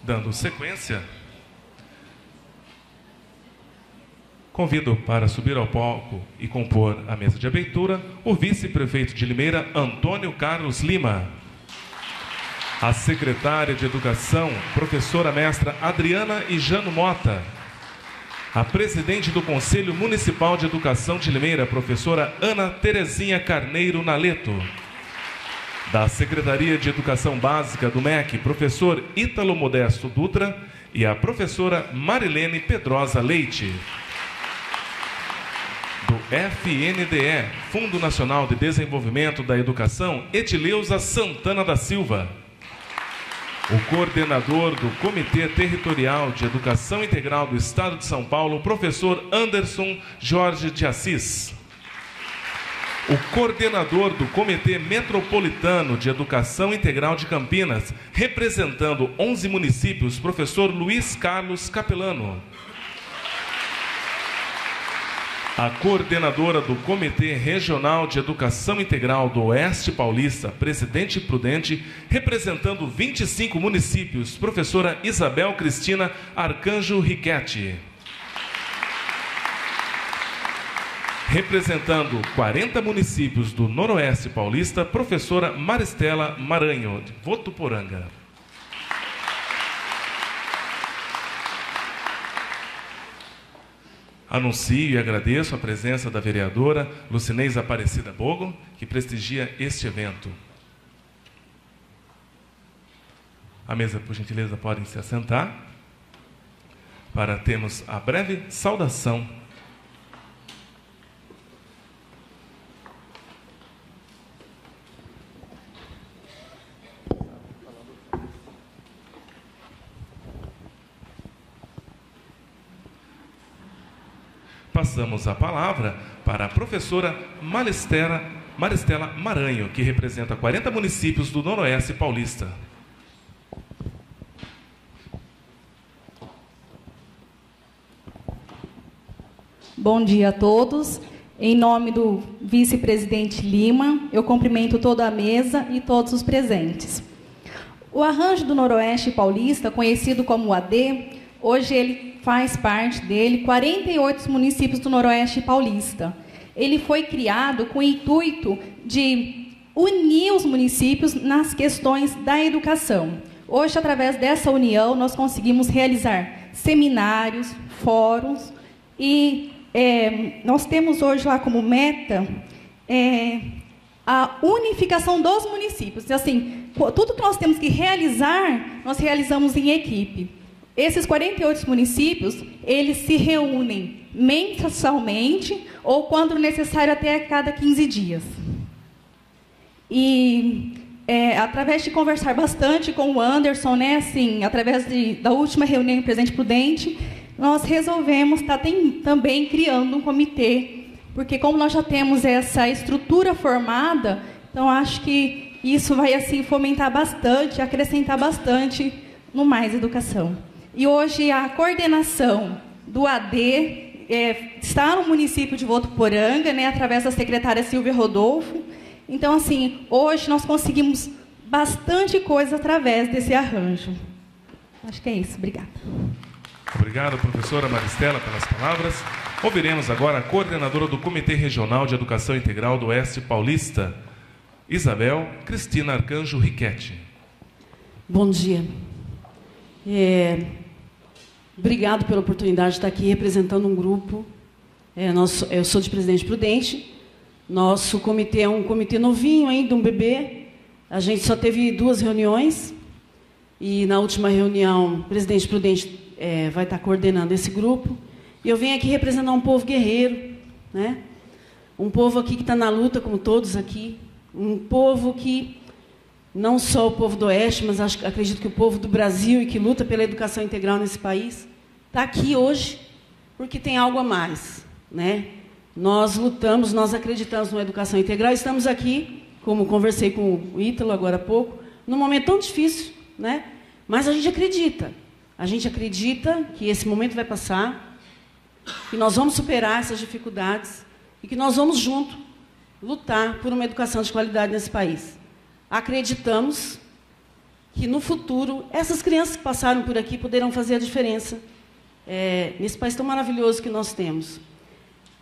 Dando sequência, convido para subir ao palco e compor a mesa de abertura o vice-prefeito de Limeira, Antônio Carlos Lima. A secretária de Educação, professora mestra Adriana Ijano Mota. A presidente do Conselho Municipal de Educação de Limeira, professora Ana Terezinha Carneiro Naleto. Da Secretaria de Educação Básica do MEC, professor Ítalo Modesto Dutra e a professora Marilene Pedrosa Leite. Do FNDE, Fundo Nacional de Desenvolvimento da Educação, Edileuza Santana da Silva. O coordenador do Comitê Territorial de Educação Integral do Estado de São Paulo, professor Anderson Jorge de Assis. O coordenador do Comitê Metropolitano de Educação Integral de Campinas, representando 11 municípios, professor Luiz Carlos Capelano. A coordenadora do Comitê Regional de Educação Integral do Oeste Paulista, Presidente Prudente, representando 25 municípios, professora Isabel Cristina Arcanjo Riquetti. Representando 40 municípios do Noroeste Paulista, professora Maristela Maranho, de Votuporanga. Anuncio e agradeço a presença da vereadora Lucinês Aparecida Bogo, que prestigia este evento. A mesa, por gentileza, podem se assentar para termos a breve saudação. Passamos a palavra para a professora Maristela Maranho, que representa 40 municípios do Noroeste Paulista. Bom dia a todos. Em nome do vice-presidente Lima, eu cumprimento toda a mesa e todos os presentes. O Arranjo do Noroeste Paulista, conhecido como AD, hoje ele faz parte dele 48 municípios do Noroeste Paulista. Ele foi criado com o intuito de unir os municípios nas questões da educação. Hoje, através dessa união, nós conseguimos realizar seminários, fóruns e nós temos hoje lá como meta a unificação dos municípios. Assim, tudo que nós temos que realizar, nós realizamos em equipe. Esses 48 municípios, eles se reúnem mensalmente ou, quando necessário, até a cada 15 dias. E, através de conversar bastante com o Anderson, né, assim, através da última reunião em Presidente Prudente, nós resolvemos estar também criando um comitê, porque como nós já temos essa estrutura formada, então acho que isso vai assim fomentar bastante, acrescentar bastante no Mais Educação. E hoje a coordenação do AD está no município de Votuporanga, né, através da secretária Silvia Rodolfo. Então, assim, hoje nós conseguimos bastante coisa através desse arranjo. Acho que é isso. Obrigada. Obrigado, professora Maristela, pelas palavras. Ouviremos agora a coordenadora do Comitê Regional de Educação Integral do Oeste Paulista, Isabel Cristina Arcanjo Riquetti. Bom dia. Obrigado pela oportunidade de estar aqui representando um grupo. Eu sou de Presidente Prudente. Nosso comitê é um comitê novinho ainda, um bebê. A gente só teve 2 reuniões. E na última reunião, o Presidente Prudente vai estar coordenando esse grupo. E eu venho aqui representar um povo guerreiro, né? Um povo aqui que está na luta, como todos aqui. Um povo que, não só o povo do Oeste, mas acredito que o povo do Brasil e que luta pela educação integral nesse país, está aqui hoje porque tem algo a mais, né? Nós lutamos, nós acreditamos na educação integral, estamos aqui, como conversei com o Ítalo agora há pouco, num momento tão difícil, né? Mas a gente acredita que esse momento vai passar, que nós vamos superar essas dificuldades e que nós vamos juntos lutar por uma educação de qualidade nesse país. Acreditamos que, no futuro, essas crianças que passaram por aqui poderão fazer a diferença nesse país tão maravilhoso que nós temos.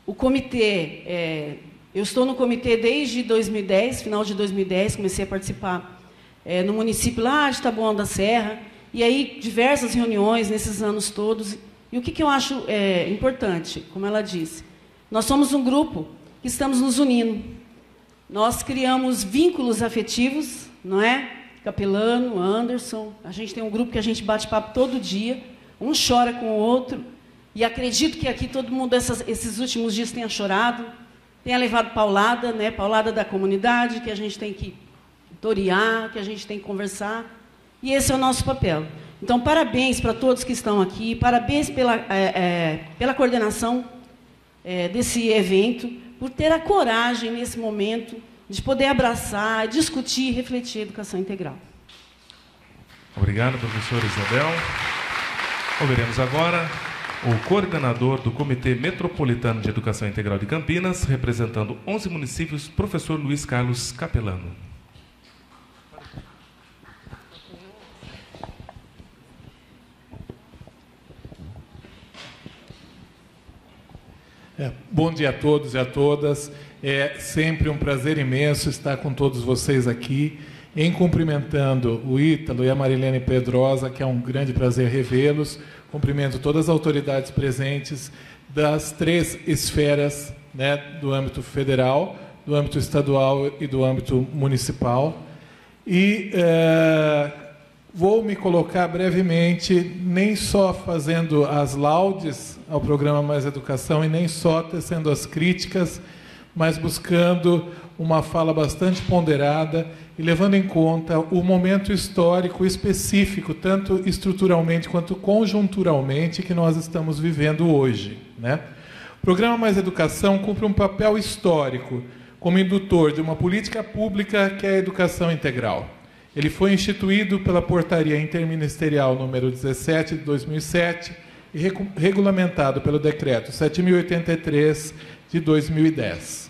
O comitê, eu estou no comitê desde 2010, final de 2010, comecei a participar no município lá de Taboão da Serra, e aí diversas reuniões nesses anos todos. E o que eu acho importante, como ela disse, nós somos um grupo que estamos nos unindo. Nós criamos vínculos afetivos, não é? Capelano, Anderson, a gente tem um grupo que a gente bate papo todo dia, um chora com o outro, e acredito que aqui todo mundo esses últimos dias tenha chorado, tenha levado paulada, né? Paulada da comunidade, que a gente tem que torear, que a gente tem que conversar, e esse é o nosso papel. Então, parabéns para todos que estão aqui, parabéns pela coordenação desse evento, por ter a coragem, nesse momento, de poder abraçar, discutir e refletir a educação integral. Obrigado, professora Isabel. Ouviremos agora o coordenador do Comitê Metropolitano de Educação Integral de Campinas, representando 11 municípios, professor Luiz Carlos Capelano. Bom dia a todos e a todas. É sempre um prazer imenso estar com todos vocês aqui, cumprimentando o Ítalo e a Marilene Pedrosa, que é um grande prazer revê-los. Cumprimento todas as autoridades presentes das 3 esferas, né, do âmbito federal, do âmbito estadual e do âmbito municipal. E vou me colocar brevemente, nem só fazendo as laudes ao programa Mais Educação e nem só tecendo as críticas, mas buscando uma fala bastante ponderada e levando em conta o momento histórico específico, tanto estruturalmente quanto conjunturalmente, que nós estamos vivendo hoje, né? O programa Mais Educação cumpre um papel histórico como indutor de uma política pública que é a educação integral. Ele foi instituído pela Portaria Interministerial número 17 de 2007 e regulamentado pelo Decreto 7.083 de 2010.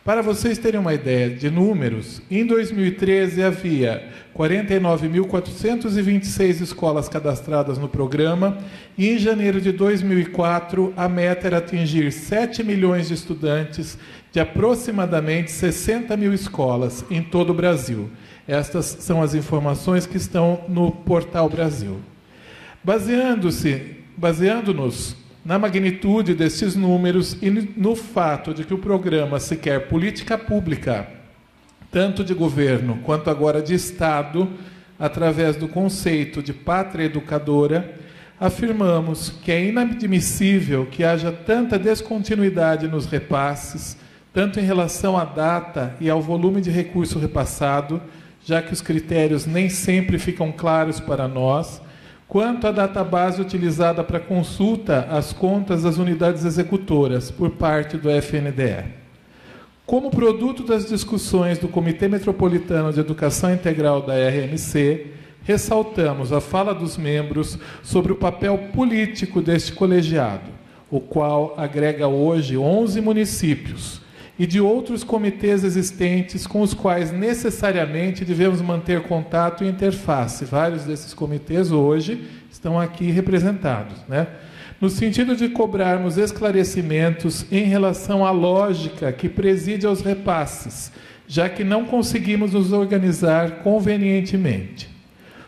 Para vocês terem uma ideia de números, em 2013 havia 49.426 escolas cadastradas no programa e em janeiro de 2004 a meta era atingir 7 milhões de estudantes de aproximadamente 60 mil escolas em todo o Brasil. Estas são as informações que estão no Portal Brasil. Baseando-nos na magnitude desses números e no fato de que o programa se quer política pública, tanto de governo quanto agora de Estado, através do conceito de pátria educadora, afirmamos que é inadmissível que haja tanta descontinuidade nos repasses, tanto em relação à data e ao volume de recurso repassado, já que os critérios nem sempre ficam claros para nós, quanto à database utilizada para consulta às contas das unidades executoras por parte do FNDE. Como produto das discussões do Comitê Metropolitano de Educação Integral da RMC, ressaltamos a fala dos membros sobre o papel político deste colegiado, o qual agrega hoje 11 municípios, e de outros comitês existentes com os quais necessariamente devemos manter contato e interface. Vários desses comitês hoje estão aqui representados, né? No sentido de cobrarmos esclarecimentos em relação à lógica que preside aos repasses, já que não conseguimos nos organizar convenientemente.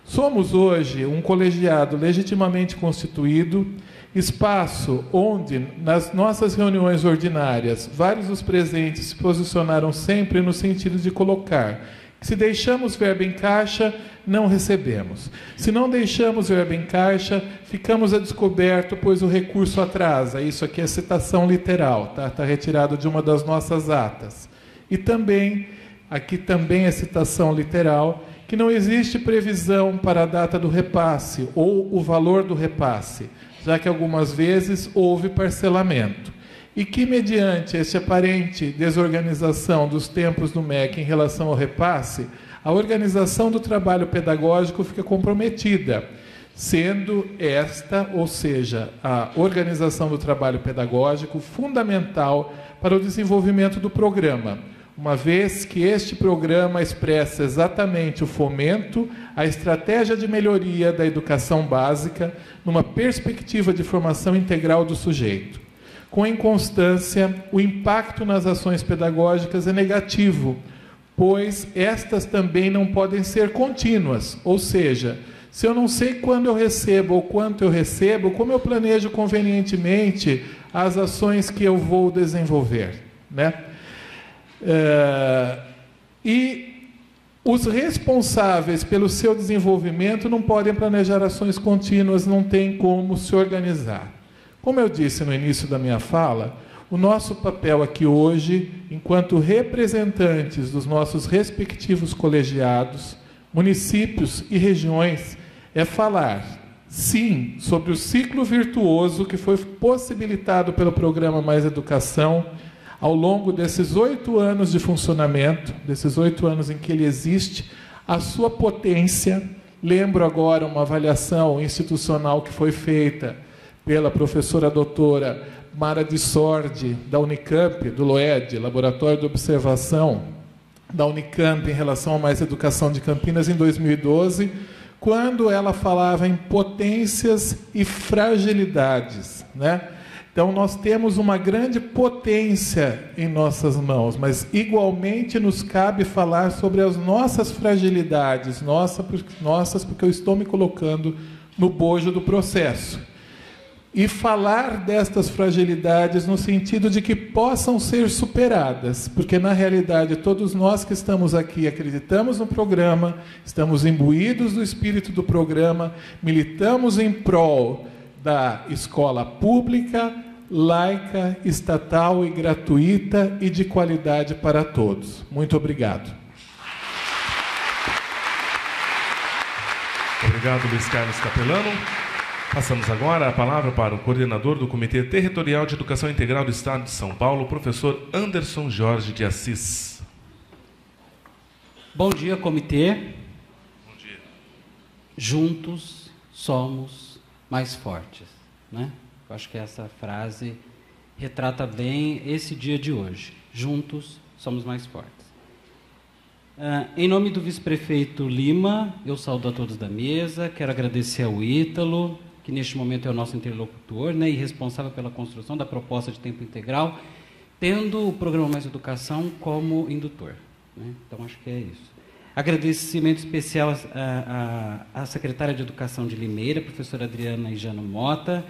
Somos hoje um colegiado legitimamente constituído, espaço onde, nas nossas reuniões ordinárias, vários dos presentes se posicionaram sempre no sentido de colocar que se deixamos verba em caixa, não recebemos. Se não deixamos verba em caixa, ficamos a descoberto, pois o recurso atrasa. Isso aqui é citação literal, tá? Está retirado de uma das nossas atas. E também, aqui também é citação literal, que não existe previsão para a data do repasse ou o valor do repasse, já que algumas vezes houve parcelamento, e que, mediante esta aparente desorganização dos tempos do MEC em relação ao repasse, a organização do trabalho pedagógico fica comprometida, sendo esta, ou seja, a organização do trabalho pedagógico, fundamental para o desenvolvimento do programa, uma vez que este programa expressa exatamente o fomento, a estratégia de melhoria da educação básica numa perspectiva de formação integral do sujeito. Com inconstância, o impacto nas ações pedagógicas é negativo, pois estas também não podem ser contínuas, ou seja, se eu não sei quando eu recebo ou quanto eu recebo, como eu planejo convenientemente as ações que eu vou desenvolver, né? E os responsáveis pelo seu desenvolvimento não podem planejar ações contínuas, não tem como se organizar. Como eu disse no início da minha fala, o nosso papel aqui hoje, enquanto representantes dos nossos respectivos colegiados, municípios e regiões, é falar, sim, sobre o ciclo virtuoso que foi possibilitado pelo programa Mais Educação ao longo desses 8 anos de funcionamento, desses 8 anos em que ele existe, a sua potência. Lembro agora uma avaliação institucional que foi feita pela professora doutora Mara de Sordi, da Unicamp, do LOED, Laboratório de Observação da Unicamp, em relação a Mais Educação de Campinas, em 2012, quando ela falava em potências e fragilidades, né? Então, nós temos uma grande potência em nossas mãos, mas igualmente nos cabe falar sobre as nossas fragilidades, nossas, porque eu estou me colocando no bojo do processo. E falar destas fragilidades no sentido de que possam ser superadas, porque na realidade todos nós que estamos aqui acreditamos no programa, estamos imbuídos do espírito do programa, militamos em prol da escola pública, laica, estatal e gratuita e de qualidade para todos. Muito obrigado. Obrigado, Luiz Carlos Capelano. Passamos agora a palavra para o coordenador do Comitê Territorial de Educação Integral do Estado de São Paulo, professor Anderson Jorge de Assis. Bom dia, comitê. Bom dia. Juntos somos mais fortes, né? Eu acho que essa frase retrata bem esse dia de hoje. Juntos somos mais fortes. Em nome do vice-prefeito Lima, eu saúdo a todos da mesa, quero agradecer ao Ítalo, que neste momento é o nosso interlocutor, né, e responsável pela construção da proposta de tempo integral, tendo o programa Mais Educação como indutor, né? Então, acho que é isso. Agradecimento especial à secretária de Educação de Limeira, professora Adriana Ijano Mota,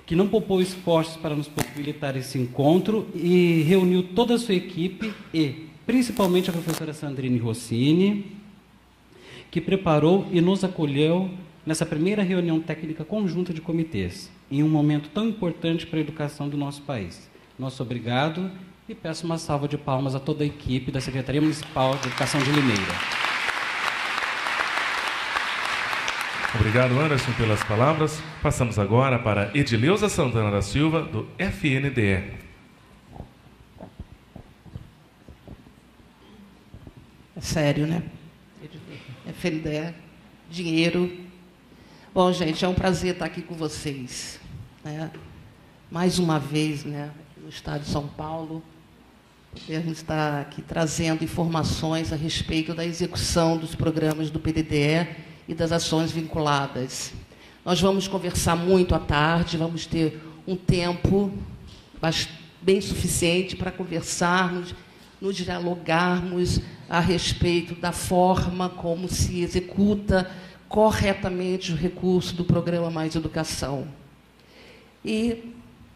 que não poupou esforços para nos possibilitar esse encontro e reuniu toda a sua equipe e, principalmente, a professora Sandrine Rossini, que preparou e nos acolheu nessa primeira reunião técnica conjunta de comitês, em um momento tão importante para a educação do nosso país. Nosso obrigado e peço uma salva de palmas a toda a equipe da Secretaria Municipal de Educação de Limeira. Obrigado, Anderson, pelas palavras. Passamos agora para Edileuza Santana da Silva, do FNDE. É sério, né? FNDE, dinheiro. Bom, gente, é um prazer estar aqui com vocês, né? Mais uma vez, né, no estado de São Paulo, podermos estar aqui trazendo informações a respeito da execução dos programas do PDDE e das ações vinculadas. Nós vamos conversar muito à tarde, vamos ter um tempo bem suficiente para conversarmos, nos dialogarmos a respeito da forma como se executa corretamente o recurso do programa Mais Educação. E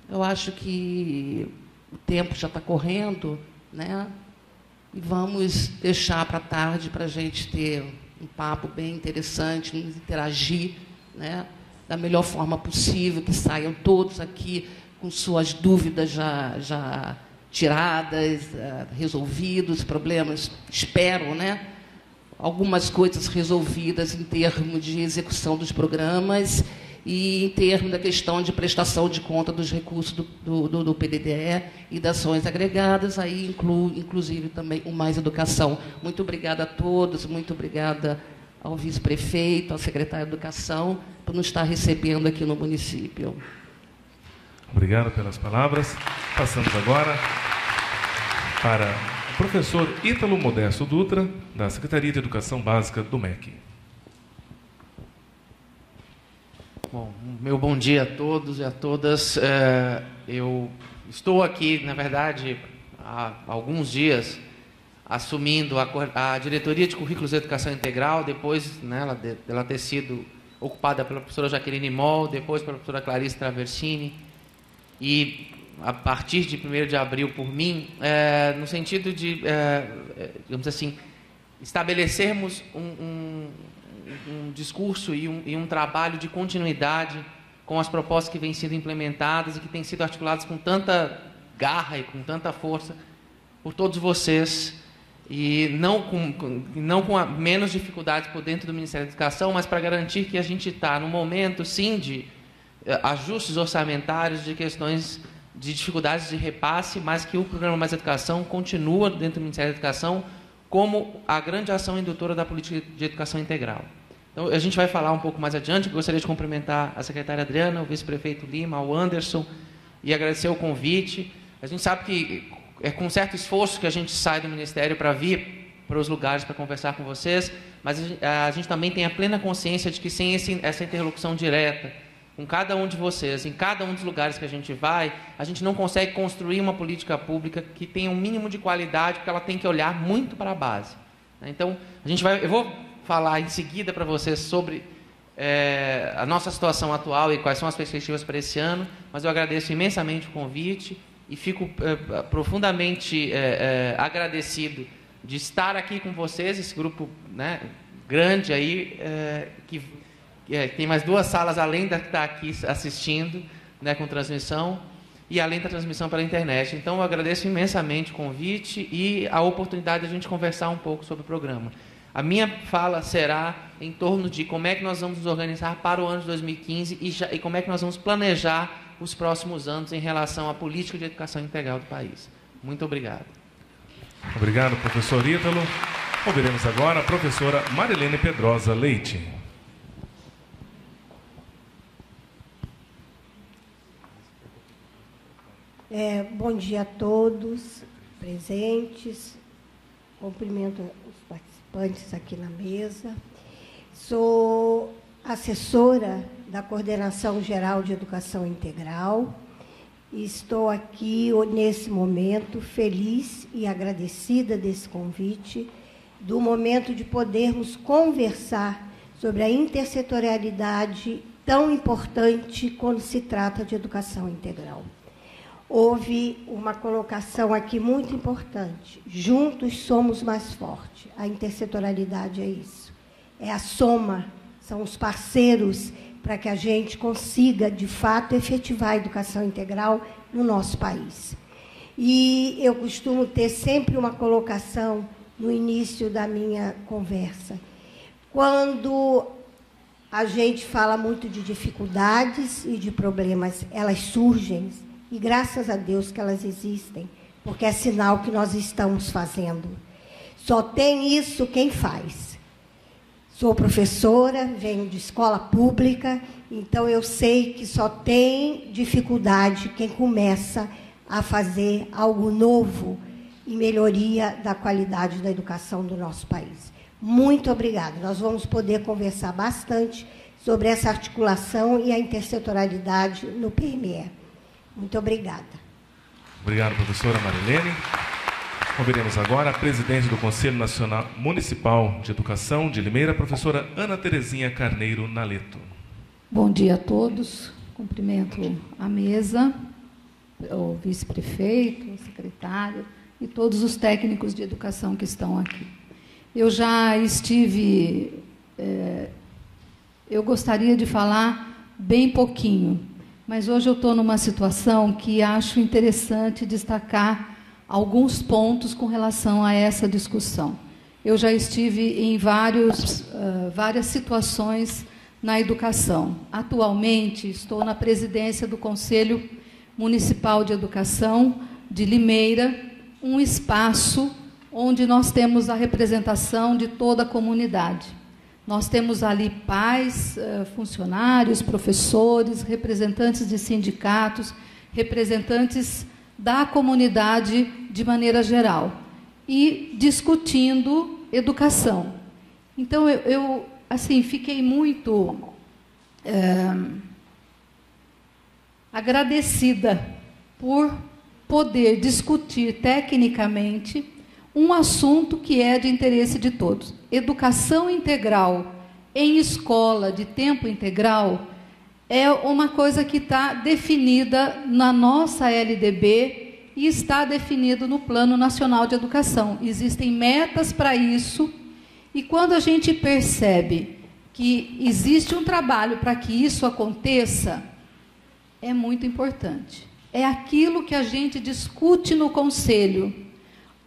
eu acho que o tempo já está correndo, né? E vamos deixar para a tarde para a gente ter um papo bem interessante, nos interagir, né, da melhor forma possível, que saiam todos aqui com suas dúvidas já tiradas, resolvidos, problemas, espero, né, algumas coisas resolvidas em termos de execução dos programas e em termos da questão de prestação de conta dos recursos do PDDE e das ações agregadas, aí inclusive também o Mais Educação. Muito obrigada a todos, muito obrigada ao vice-prefeito, ao secretário de Educação, por nos estar recebendo aqui no município. Obrigado pelas palavras. Passamos agora para professor Ítalo Modesto Dutra, da Secretaria de Educação Básica do MEC. Bom, meu bom dia a todos e a todas. Eu estou aqui, na verdade, há alguns dias, assumindo a diretoria de currículos de educação integral, depois, né, ela ter sido ocupada pela professora Jaqueline Moll, depois pela professora Clarice Traversini, e a partir de 1º de abril por mim, no sentido de, digamos assim, estabelecermos um discurso e um trabalho de continuidade com as propostas que vêm sendo implementadas e que têm sido articuladas com tanta garra e com tanta força por todos vocês, e não com menos dificuldades por dentro do Ministério da Educação, mas para garantir que a gente está no momento, sim, de ajustes orçamentários, de questões de dificuldades de repasse, mas que o Programa Mais Educação continua dentro do Ministério da Educação como a grande ação indutora da política de educação integral. Então, a gente vai falar um pouco mais adiante. Eu gostaria de cumprimentar a secretária Adriana, o vice-prefeito Lima, o Anderson, e agradecer o convite. A gente sabe que é com certo esforço que a gente sai do Ministério para vir para os lugares para conversar com vocês, mas a gente também tem a plena consciência de que sem essa interlocução direta com cada um de vocês, em cada um dos lugares que a gente vai, a gente não consegue construir uma política pública que tenha um mínimo de qualidade, porque ela tem que olhar muito para a base. Então, eu vou falar em seguida para vocês sobre a nossa situação atual e quais são as perspectivas para esse ano, mas eu agradeço imensamente o convite e fico profundamente agradecido de estar aqui com vocês, esse grupo, né, grande aí, que tem mais 2 salas além da que está aqui assistindo, né, com transmissão, e além da transmissão pela internet. Então, eu agradeço imensamente o convite e a oportunidade de a gente conversar um pouco sobre o programa. A minha fala será em torno de como é que nós vamos nos organizar para o ano de 2015 e como é que nós vamos planejar os próximos anos em relação à política de educação integral do país. Muito obrigado. Obrigado, professor Ítalo. Ouviremos agora a professora Marilene Pedrosa Leite. Bom dia a todos presentes. Cumprimento os participantes aqui na mesa. Sou assessora da Coordenação Geral de Educação Integral. Estou aqui, nesse momento, feliz e agradecida desse convite, do momento de podermos conversar sobre a intersetorialidade tão importante quando se trata de educação integral. Houve uma colocação aqui muito importante. Juntos somos mais fortes. A intersetorialidade é isso. É a soma, são os parceiros para que a gente consiga, de fato, efetivar a educação integral no nosso país. E eu costumo ter sempre uma colocação no início da minha conversa. Quando a gente fala muito de dificuldades e de problemas, elas surgem, e graças a Deus que elas existem, porque é sinal que nós estamos fazendo. Só tem isso quem faz. Sou professora, venho de escola pública, então eu sei que só tem dificuldade quem começa a fazer algo novo em melhoria da qualidade da educação do nosso país. Muito obrigada. Nós vamos poder conversar bastante sobre essa articulação e a intersetorialidade no PME. Muito obrigada. Obrigado, professora Marilene. Ouviremos agora a presidente do Conselho Nacional Municipal de Educação de Limeira, a professora Ana Terezinha Carneiro Naleto. Bom dia a todos. Cumprimento a mesa, o vice-prefeito, o secretário e todos os técnicos de educação que estão aqui. Eu já estive... eu gostaria de falar bem pouquinho, mas hoje eu estou numa situação que acho interessante destacar alguns pontos com relação a essa discussão. Eu já estive em várias situações na educação. Atualmente, estou na presidência do Conselho Municipal de Educação de Limeira, um espaço onde nós temos a representação de toda a comunidade. Nós temos ali pais, funcionários, professores, representantes de sindicatos, representantes da comunidade de maneira geral. e discutindo educação. Então, eu assim, fiquei muito agradecida por poder discutir tecnicamente um assunto que é de interesse de todos. Educação integral em escola de tempo integral é uma coisa que está definida na nossa LDB e está definido no Plano Nacional de Educação. Existem metas para isso, e quando a gente percebe que existe um trabalho para que isso aconteça, é muito importante. É aquilo que a gente discute no conselho.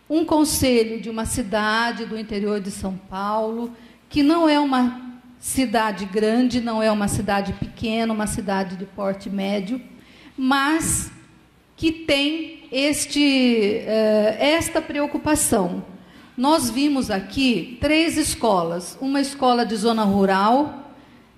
Um conselho de uma cidade do interior de São Paulo, que não é uma cidade grande, não é uma cidade pequena, uma cidade de porte médio, mas que tem esta preocupação. Nós vimos aqui 3 escolas, uma escola de zona rural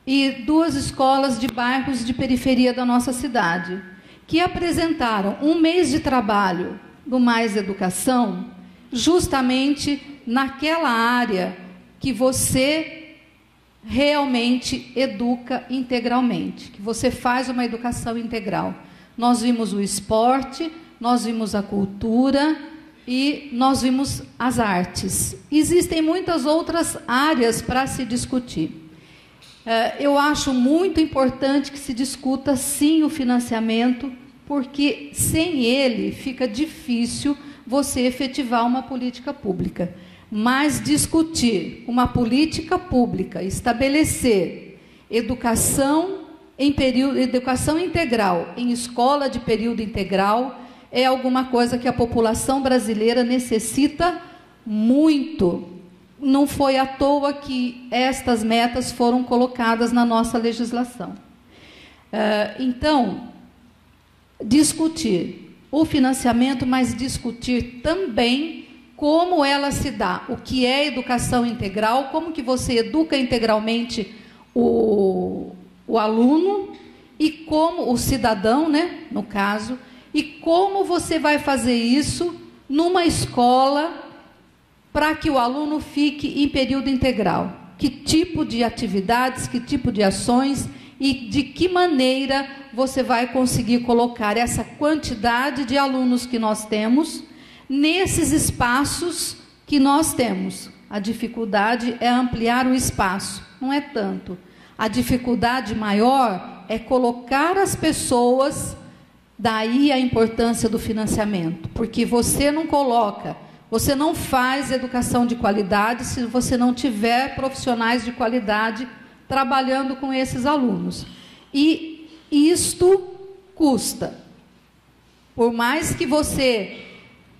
e 2 escolas de bairros de periferia da nossa cidade, que apresentaram um mês de trabalho do Mais Educação, justamente naquela área que você realmente educa integralmente, que você faz uma educação integral. Nós vimos o esporte, nós vimos a cultura e nós vimos as artes. Existem muitas outras áreas para se discutir. Eu acho muito importante que se discuta, sim, o financiamento, porque sem ele fica difícil você efetivar uma política pública. Mas discutir uma política pública, estabelecer educação integral em escola de período integral, é alguma coisa que a população brasileira necessita muito. Não foi à toa que estas metas foram colocadas na nossa legislação. Então, discutir o financiamento, mas discutir também como ela se dá, o que é educação integral, como que você educa integralmente o aluno e como o cidadão, né, no caso, e como você vai fazer isso numa escola para que o aluno fique em período integral. Que tipo de atividades, que tipo de ações e de que maneira você vai conseguir colocar essa quantidade de alunos que nós temos nesses espaços que nós temos. A dificuldade é ampliar o espaço, não é tanto. A dificuldade maior é colocar as pessoas, daí a importância do financiamento, porque você não coloca, você não faz educação de qualidade se você não tiver profissionais de qualidade trabalhando com esses alunos. E isto custa. Por mais que você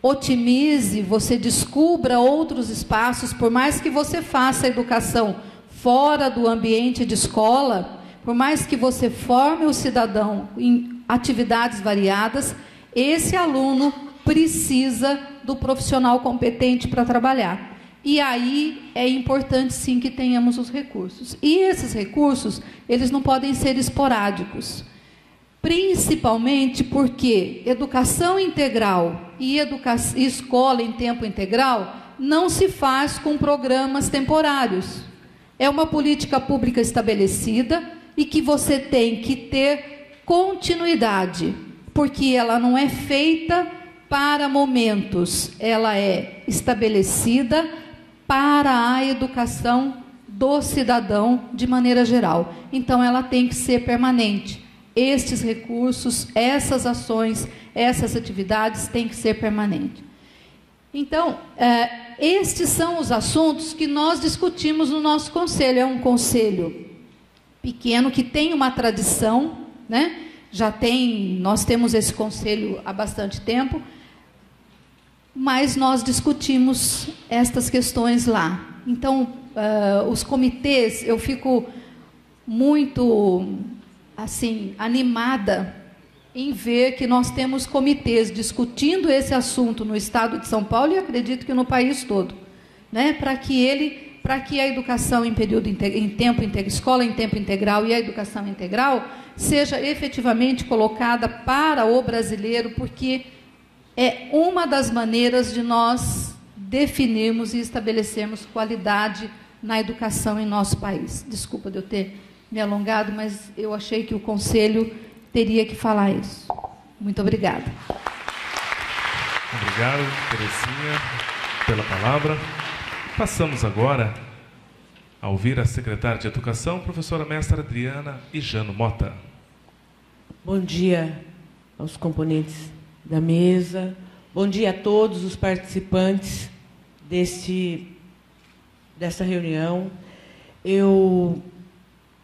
otimize, você descubra outros espaços, por mais que você faça educação fora do ambiente de escola, por mais que você forme o cidadão em atividades variadas, esse aluno precisa do profissional competente para trabalhar. E aí é importante, sim, que tenhamos os recursos. E esses recursos, eles não podem ser esporádicos. Principalmente porque educação integral e escola em tempo integral não se faz com programas temporários. É uma política pública estabelecida e que você tem que ter continuidade, porque ela não é feita para momentos, ela é estabelecida para a educação do cidadão de maneira geral. Então, ela tem que ser permanente. Estes recursos, essas ações, essas atividades têm que ser permanentes. Então, estes são os assuntos que nós discutimos no nosso conselho. É um conselho pequeno que tem uma tradição, né? Nós temos esse conselho há bastante tempo, mas nós discutimos estas questões lá. Então, os comitês, eu fico muito assim, animada em ver que nós temos comitês discutindo esse assunto no estado de São Paulo e acredito que no país todo, né? Para que a educação escola em tempo integral e a educação integral seja efetivamente colocada para o brasileiro, porque é uma das maneiras de nós definirmos e estabelecermos qualidade na educação em nosso país. Desculpa de eu ter me alongado, mas eu achei que o Conselho teria que falar isso. Muito obrigada. Obrigado, Terezinha, pela palavra. Passamos agora a ouvir a secretária de Educação, professora mestra Adriana Ijano Mota. Bom dia aos componentes da mesa, bom dia a todos os participantes desta reunião.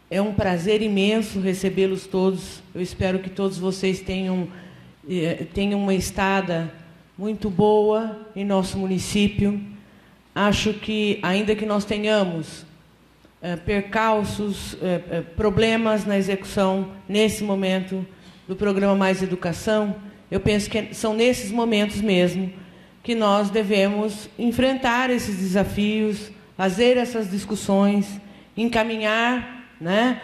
É um prazer imenso recebê-los todos. Eu espero que todos vocês tenham uma estada muito boa em nosso município. Acho que, ainda que nós tenhamos percalços, problemas na execução, nesse momento, do programa Mais Educação, eu penso que são nesses momentos mesmo que nós devemos enfrentar esses desafios, fazer essas discussões, encaminhar, né,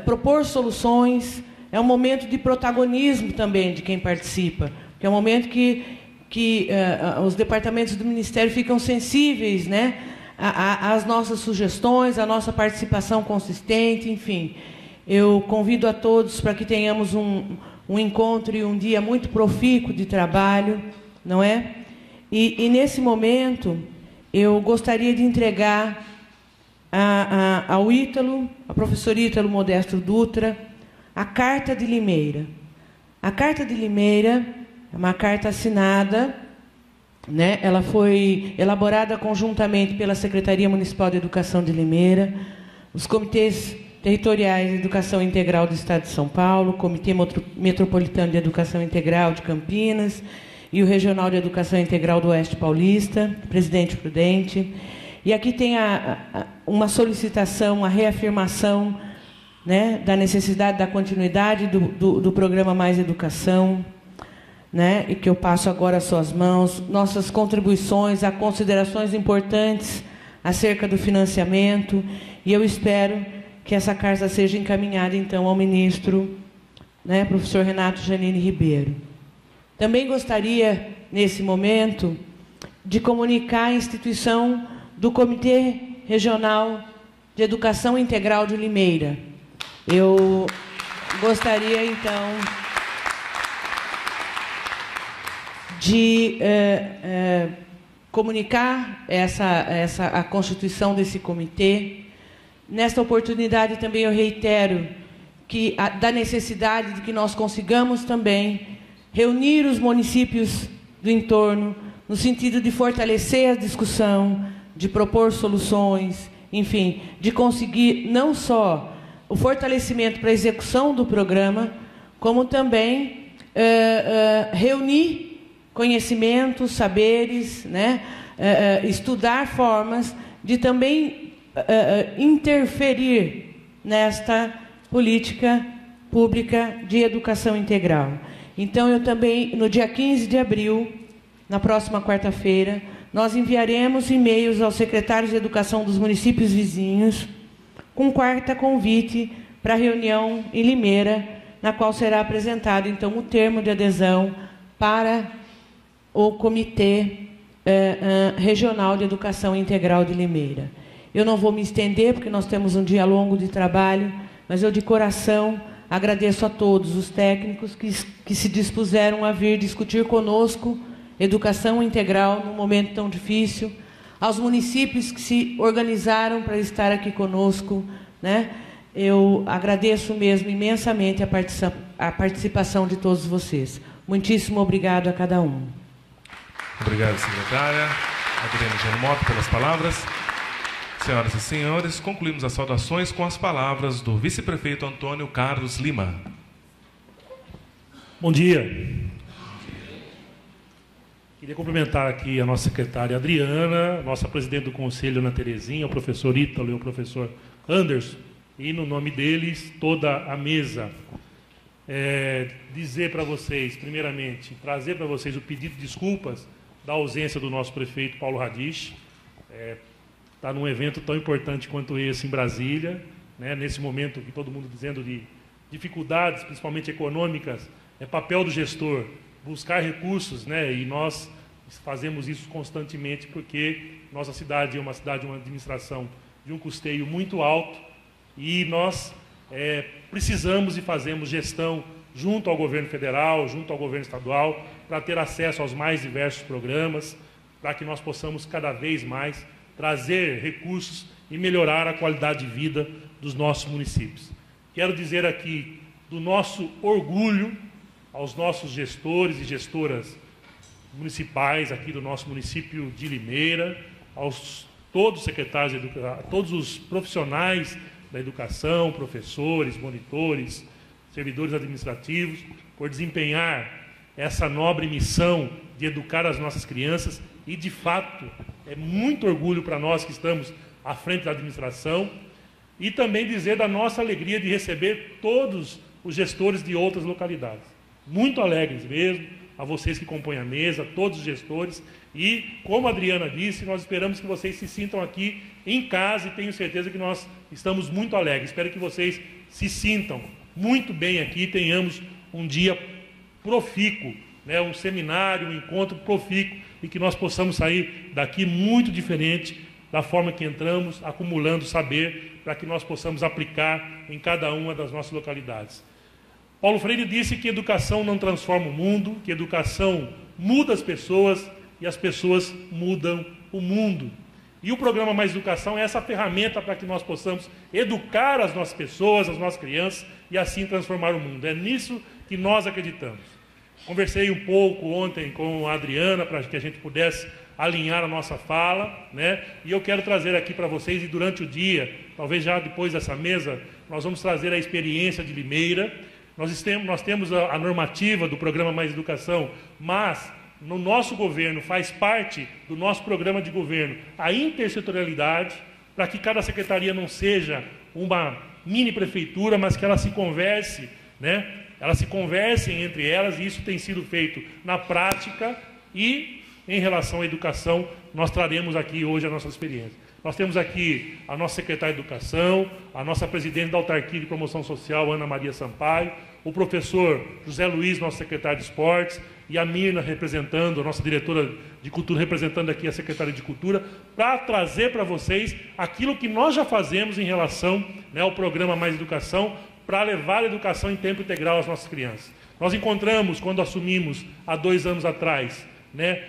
propor soluções. É um momento de protagonismo também de quem participa, que é um momento que os departamentos do Ministério ficam sensíveis, né, às nossas sugestões, à nossa participação consistente, enfim. Eu convido a todos para que tenhamos um encontro e um dia muito profícuo de trabalho, não é? E nesse momento, eu gostaria de entregar ao Ítalo, ao professor Ítalo Modesto Dutra, a Carta de Limeira. A Carta de Limeira é uma carta assinada, né? Ela foi elaborada conjuntamente pela Secretaria Municipal de Educação de Limeira, os comitês territoriais de Educação Integral do Estado de São Paulo, o Comitê Metropolitano de Educação Integral de Campinas e o Regional de Educação Integral do Oeste Paulista, Presidente Prudente. E aqui tem uma solicitação, uma reafirmação, né, da necessidade da continuidade do programa Mais Educação, né, e que eu passo agora às suas mãos, nossas contribuições, a considerações importantes acerca do financiamento, e eu espero que essa carta seja encaminhada, então, ao ministro, né, professor Renato Janine Ribeiro. Também gostaria, nesse momento, de comunicar a instituição do Comitê Regional de Educação Integral de Limeira. Eu gostaria, então, de comunicar a constituição desse comitê. Nesta oportunidade, também eu reitero da necessidade de que nós consigamos também reunir os municípios do entorno, no sentido de fortalecer a discussão, de propor soluções, enfim, de conseguir não só o fortalecimento para a execução do programa, como também reunir conhecimentos, saberes, né, estudar formas de também interferir nesta política pública de educação integral. Então, eu também, no dia 15 de abril, na próxima quarta-feira, nós enviaremos e-mails aos secretários de educação dos municípios vizinhos, com quarta convite para a reunião em Limeira, na qual será apresentado, então, o termo de adesão para o Comitê Regional de Educação Integral de Limeira. Eu não vou me estender, porque nós temos um dia longo de trabalho, mas eu, de coração, agradeço a todos os técnicos que se dispuseram a vir discutir conosco educação integral num momento tão difícil, aos municípios que se organizaram para estar aqui conosco, né? Eu agradeço mesmo imensamente a participação de todos vocês. Muitíssimo obrigado a cada um. Obrigado, secretária Adriana Ijano pelas palavras. Senhoras e senhores, concluímos as saudações com as palavras do vice-prefeito Antônio Carlos Lima. Bom dia. Queria cumprimentar aqui a nossa secretária Adriana, nossa presidente do Conselho, Ana Terezinha, o professor Ítalo e o professor Anderson, e, no nome deles, toda a mesa. Dizer para vocês, primeiramente, trazer para vocês o pedido de desculpas da ausência do nosso prefeito Paulo Radich. Está num evento tão importante quanto esse em Brasília, né? Nesse momento que todo mundo dizendo de dificuldades, principalmente econômicas, é papel do gestor buscar recursos, né? E nós fazemos isso constantemente porque nossa cidade é uma administração de um custeio muito alto e nós precisamos e fazemos gestão junto ao governo federal, junto ao governo estadual, para ter acesso aos mais diversos programas, para que nós possamos cada vez mais trazer recursos e melhorar a qualidade de vida dos nossos municípios. Quero dizer aqui do nosso orgulho aos nossos gestores e gestoras municipais aqui do nosso município de Limeira, todos os secretários de educação, todos os profissionais da educação, professores, monitores, servidores administrativos, por desempenhar essa nobre missão de educar as nossas crianças e, de fato, é muito orgulho para nós que estamos à frente da administração e também dizer da nossa alegria de receber todos os gestores de outras localidades. Muito alegres mesmo, a vocês que compõem a mesa, todos os gestores e, como a Adriana disse, nós esperamos que vocês se sintam aqui em casa e tenho certeza que nós estamos muito alegres. Espero que vocês se sintam muito bem aqui e tenhamos um dia profícuo, né, um seminário, um encontro profícuo e que nós possamos sair daqui muito diferente da forma que entramos, acumulando saber para que nós possamos aplicar em cada uma das nossas localidades. Paulo Freire disse que educação não transforma o mundo, que educação muda as pessoas e as pessoas mudam o mundo. E o programa Mais Educação é essa ferramenta para que nós possamos educar as nossas pessoas, as nossas crianças e assim transformar o mundo. É nisso que nós acreditamos. Conversei um pouco ontem com a Adriana para que a gente pudesse alinhar a nossa fala, né? E eu quero trazer aqui para vocês, e durante o dia, talvez já depois dessa mesa, nós vamos trazer a experiência de Limeira. Nós temos a normativa do programa Mais Educação, mas no nosso governo faz parte do nosso programa de governo a intersetorialidade, para que cada secretaria não seja uma mini prefeitura, mas que ela se converse, né? Elas se conversem entre elas, e isso tem sido feito na prática. E em relação à educação, nós traremos aqui hoje a nossa experiência. Nós temos aqui a nossa secretária de Educação, a nossa presidente da Autarquia de Promoção Social, Ana Maria Sampaio, o professor José Luiz, nosso secretário de Esportes, e a Mirna representando, a nossa diretora de Cultura, representando aqui a Secretaria de Cultura, para trazer para vocês aquilo que nós já fazemos em relação, né, ao programa Mais Educação, para levar a educação em tempo integral às nossas crianças. Nós encontramos, quando assumimos há 2 anos atrás, né,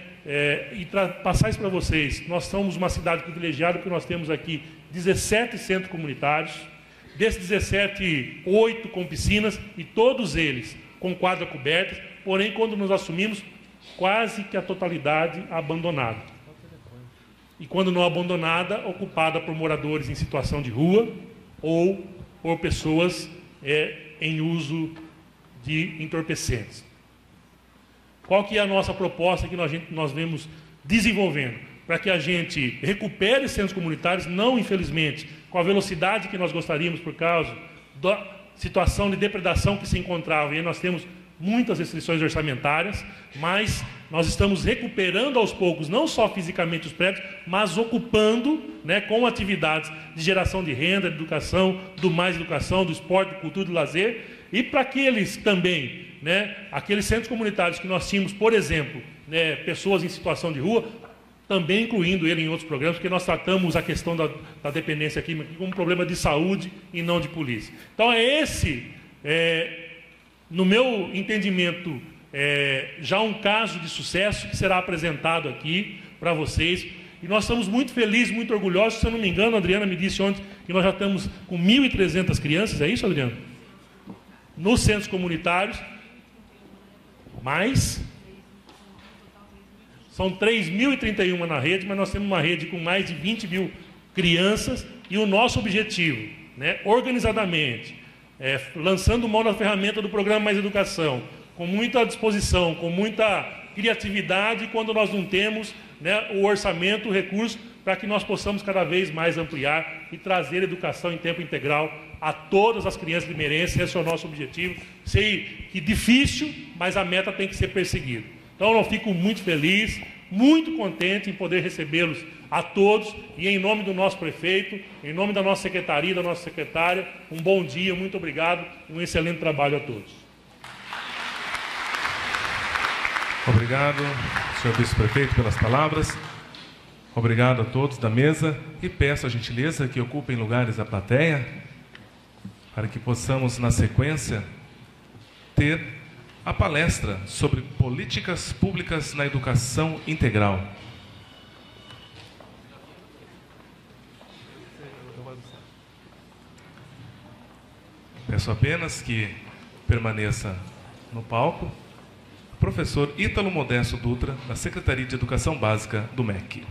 passar isso para vocês, nós somos uma cidade privilegiada porque nós temos aqui 17 centros comunitários, desses 17, 8 com piscinas e todos eles com quadra coberta, porém quando nos assumimos, quase que a totalidade abandonada. E quando não abandonada, ocupada por moradores em situação de rua ou por pessoas em uso de entorpecentes. Qual que é a nossa proposta que nós vemos desenvolvendo? Para que a gente recupere centros comunitários, não, infelizmente, com a velocidade que nós gostaríamos por causa da situação de depredação que se encontrava. E aí nós temos muitas restrições orçamentárias, mas nós estamos recuperando aos poucos, não só fisicamente os prédios, mas ocupando, né, com atividades de geração de renda, de educação, do Mais Educação, do esporte, do cultura e do lazer, e para aqueles também, né, aqueles centros comunitários que nós tínhamos, por exemplo, né, pessoas em situação de rua, também incluindo ele em outros programas, porque nós tratamos a questão da dependência química como um problema de saúde e não de polícia. Então no meu entendimento, já um caso de sucesso que será apresentado aqui para vocês. E nós estamos muito felizes, muito orgulhosos. Se eu não me engano, a Adriana me disse ontem que nós já estamos com 1.300 crianças. É isso, Adriana? Nos centros comunitários. Mais? São 3.031 na rede, mas nós temos uma rede com mais de 20 mil crianças. E o nosso objetivo, né, organizadamente, lançando mão da ferramenta do programa Mais Educação, com muita disposição, com muita criatividade, quando nós não temos, né, o orçamento, o recurso, para que nós possamos cada vez mais ampliar e trazer educação em tempo integral a todas as crianças limeirenses. Esse é o nosso objetivo. Sei que difícil, mas a meta tem que ser perseguida. Então eu fico muito feliz, muito contente em poder recebê-los a todos, e em nome do nosso prefeito, em nome da nossa secretaria, da nossa secretária, um bom dia, muito obrigado e um excelente trabalho a todos. Obrigado, senhor vice-prefeito, pelas palavras. Obrigado a todos da mesa e peço a gentileza que ocupem lugares da plateia para que possamos, na sequência, ter a palestra sobre políticas públicas na educação integral. Peço apenas que permaneça no palco o professor Ítalo Modesto Dutra, da Secretaria de Educação Básica do MEC.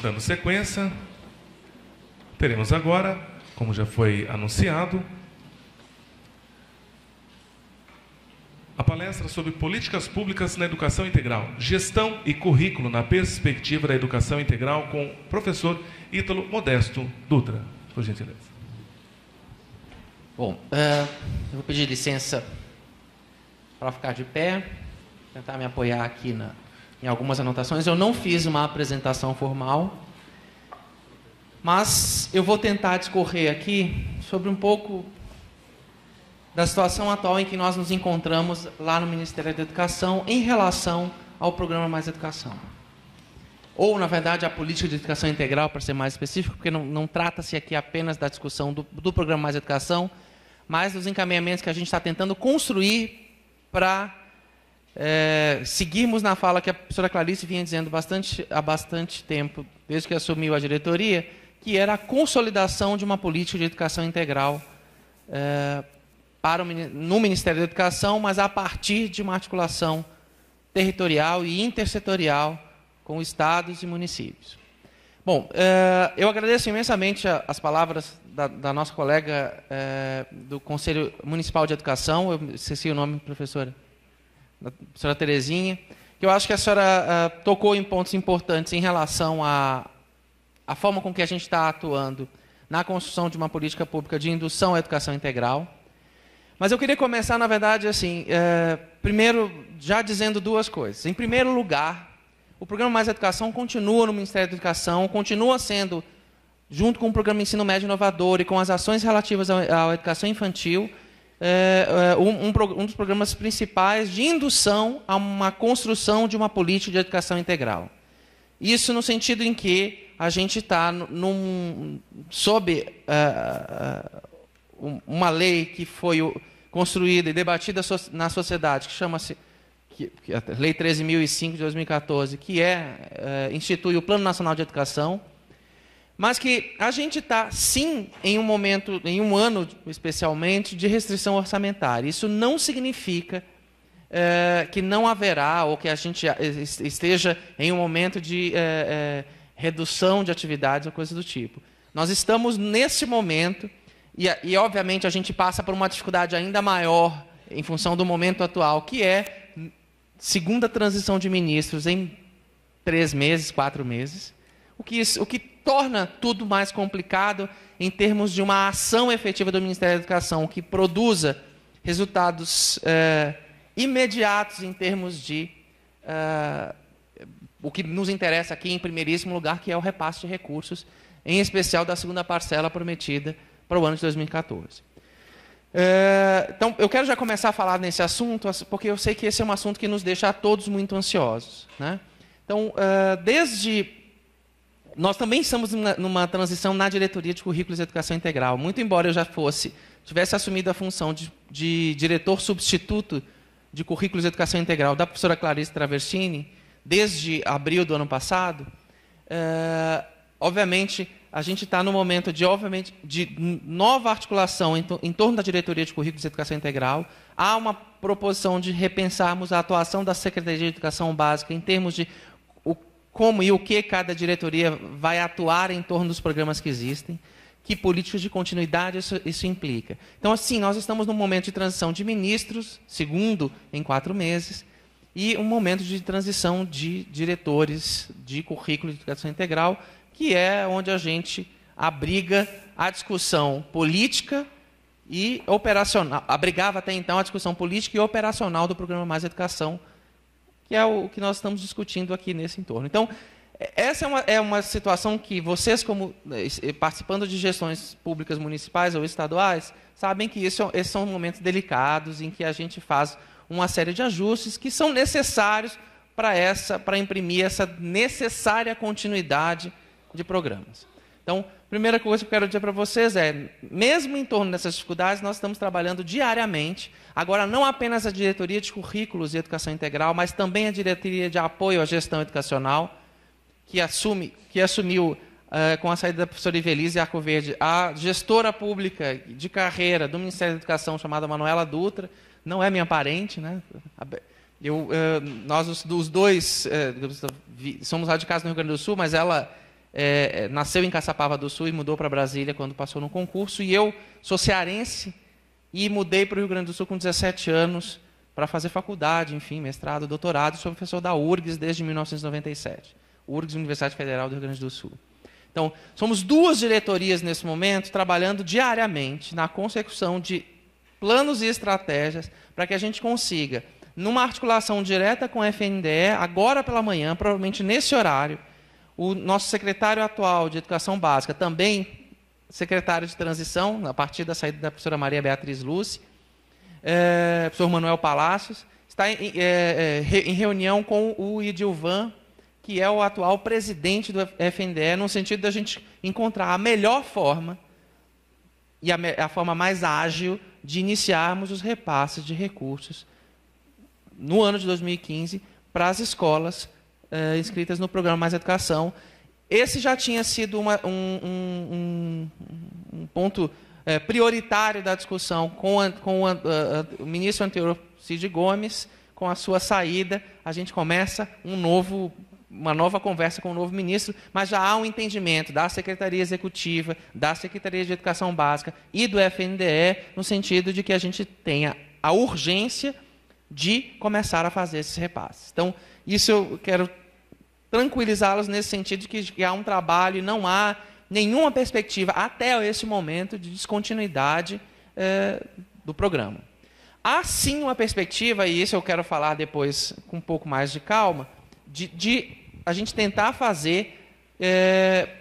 Dando sequência, teremos agora, como já foi anunciado, a palestra sobre políticas públicas na educação integral, gestão e currículo na perspectiva da educação integral, com o professor Ítalo Modesto Dutra. Por gentileza. Bom, eu vou pedir licença para ficar de pé, tentar me apoiar aqui em algumas anotações. Eu não fiz uma apresentação formal, mas eu vou tentar discorrer aqui sobre um pouco da situação atual em que nós nos encontramos lá no Ministério da Educação em relação ao Programa Mais Educação. Ou, na verdade, a política de educação integral, para ser mais específico, porque não trata-se aqui apenas da discussão do Programa Mais Educação, mas dos encaminhamentos que a gente está tentando construir para seguirmos na fala que a professora Clarice vinha dizendo há bastante tempo, desde que assumiu a diretoria, que era a consolidação de uma política de educação integral no Ministério da Educação, mas a partir de uma articulação territorial e intersetorial com estados e municípios. Bom, eu agradeço imensamente as palavras da nossa colega do Conselho Municipal de Educação, eu esqueci o nome, professora, da professora Terezinha, que eu acho que a senhora tocou em pontos importantes em relação à forma com que a gente está atuando na construção de uma política pública de indução à educação integral. Mas eu queria começar, na verdade, assim, primeiro, já dizendo duas coisas. Em primeiro lugar, o Programa Mais Educação continua no Ministério da Educação, continua sendo, junto com o Programa Ensino Médio Inovador e com as ações relativas à educação infantil, um dos programas principais de indução a uma construção de uma política de educação integral. Isso no sentido em que a gente está sob uma lei que foi construída e debatida na sociedade, que chama-se a Lei 13.005 de 2014, que institui o Plano Nacional de Educação, mas que a gente está, sim, em um ano especialmente, de restrição orçamentária. Isso não significa que não haverá, ou que a gente esteja em um momento de redução de atividades ou coisa do tipo. Nós estamos nesse momento, e obviamente a gente passa por uma dificuldade ainda maior em função do momento atual, que é segunda transição de ministros em 3 meses, 4 meses, o que torna tudo mais complicado em termos de uma ação efetiva do Ministério da Educação que produza resultados imediatos em termos de o que nos interessa aqui em primeiríssimo lugar, que é o repasse de recursos, em especial da segunda parcela prometida para o ano de 2014. Então, eu quero já começar a falar nesse assunto, porque eu sei que esse é um assunto que nos deixa a todos muito ansiosos, né? Então, nós também estamos numa transição na diretoria de currículos e educação integral. Muito embora eu já tivesse assumido a função de diretor substituto de currículos e educação integral da professora Clarice Traversini, desde abril do ano passado, obviamente, a gente está no momento de nova articulação em torno da diretoria de currículos e educação integral. Há uma proposição de repensarmos a atuação da Secretaria de Educação Básica em termos de como e o que cada diretoria vai atuar em torno dos programas que existem, que políticas de continuidade isso implica. Então, assim, nós estamos num momento de transição de ministros, segundo em 4 meses, e um momento de transição de diretores de currículo de educação integral, que é onde a gente abriga a discussão política e operacional, abrigava até então a discussão política e operacional do programa Mais Educação, que é o que nós estamos discutindo aqui nesse entorno. Então, essa é uma situação que vocês, como participando de gestões públicas municipais ou estaduais, sabem que esses são momentos delicados em que a gente faz uma série de ajustes que são necessários para imprimir essa necessária continuidade de programas. Então, a primeira coisa que eu quero dizer para vocês é, mesmo em torno dessas dificuldades, nós estamos trabalhando diariamente, agora não apenas a diretoria de currículos e educação integral, mas também a diretoria de apoio à gestão educacional, que assumiu, com a saída da professora Ivelise Arcoverde, a gestora pública de carreira do Ministério da Educação, chamada Manuela Dutra, não é minha parente, né? Nós, os dois, somos radicados no Rio Grande do Sul, mas ela nasceu em Caçapava do Sul e mudou para Brasília quando passou no concurso, e eu sou cearense e mudei para o Rio Grande do Sul com 17 anos para fazer faculdade, enfim, mestrado, doutorado, sou professor da URGS desde 1997. URGS, Universidade Federal do Rio Grande do Sul. Então, somos 2 diretorias nesse momento, trabalhando diariamente na consecução de planos e estratégias para que a gente consiga, numa articulação direta com a FNDE, agora pela manhã, provavelmente nesse horário, o nosso secretário atual de Educação Básica, também secretário de Transição, a partir da saída da professora Maria Beatriz Lúcia, professor Manuel Palácios, está em reunião com o Idilvan, que é o atual presidente do FNDE, no sentido da gente encontrar a melhor forma e a forma mais ágil de iniciarmos os repasses de recursos no ano de 2015 para as escolas inscritas no programa Mais Educação. Esse já tinha sido um ponto prioritário da discussão com o ministro anterior, Cid Gomes. Com a sua saída, a gente começa uma nova conversa com o novo ministro, mas já há um entendimento da Secretaria Executiva, da Secretaria de Educação Básica e do FNDE, no sentido de que a gente tenha a urgência de começar a fazer esses repasses. Então, isso eu quero tranquilizá-los nesse sentido de que há um trabalho e não há nenhuma perspectiva, até esse momento, de descontinuidade do programa. Há sim uma perspectiva, e isso eu quero falar depois com um pouco mais de calma, de a gente tentar fazer,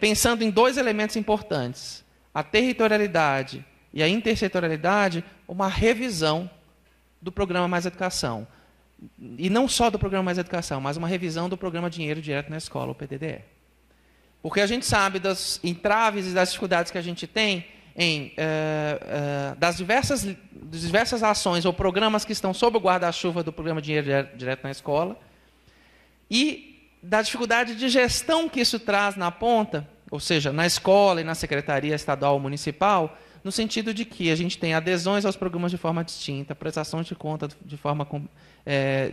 pensando em 2 elementos importantes, a territorialidade e a intersetorialidade, uma revisão do programa Mais Educação. E não só do programa Mais Educação, mas uma revisão do programa Dinheiro Direto na Escola, o PDDE. Porque a gente sabe das entraves e das dificuldades que a gente tem das diversas ações ou programas que estão sob o guarda-chuva do programa Dinheiro Direto na Escola, e da dificuldade de gestão que isso traz na ponta, ou seja, na escola e na secretaria estadual ou municipal, no sentido de que a gente tem adesões aos programas de forma distinta, prestações de conta de forma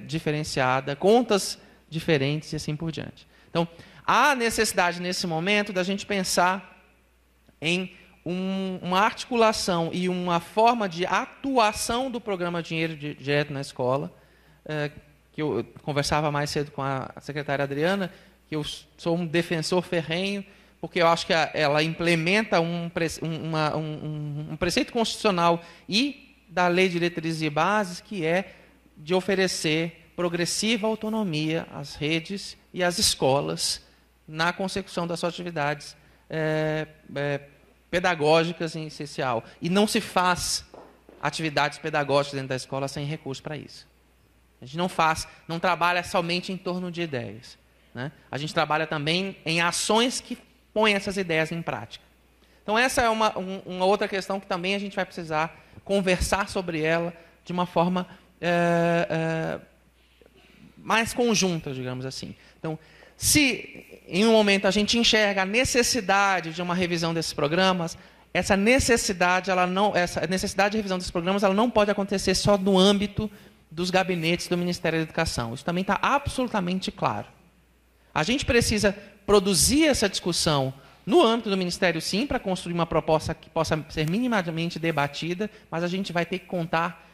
diferenciada, contas diferentes e assim por diante. Então, há necessidade, nesse momento, da gente pensar em uma articulação e uma forma de atuação do programa Dinheiro Direto na Escola, que eu conversava mais cedo com a secretária Adriana, que eu sou um defensor ferrenho, porque eu acho que ela implementa um preceito constitucional e da Lei de Diretrizes e Bases, que é de oferecer progressiva autonomia às redes e às escolas na consecução das suas atividades pedagógicas em essencial. E não se faz atividades pedagógicas dentro da escola sem recurso para isso. A gente não trabalha somente em torno de ideias, né? A gente trabalha também em ações que põem essas ideias em prática. Então, essa é uma outra questão que também a gente vai precisar conversar sobre ela de uma forma mais conjunta, digamos assim. Então, se em um momento a gente enxerga a necessidade de uma revisão desses programas, essa necessidade de revisão desses programas, ela não pode acontecer só no âmbito dos gabinetes do Ministério da Educação. Isso também está absolutamente claro. A gente precisa produzir essa discussão no âmbito do Ministério, sim, para construir uma proposta que possa ser minimamente debatida, mas a gente vai ter que contar,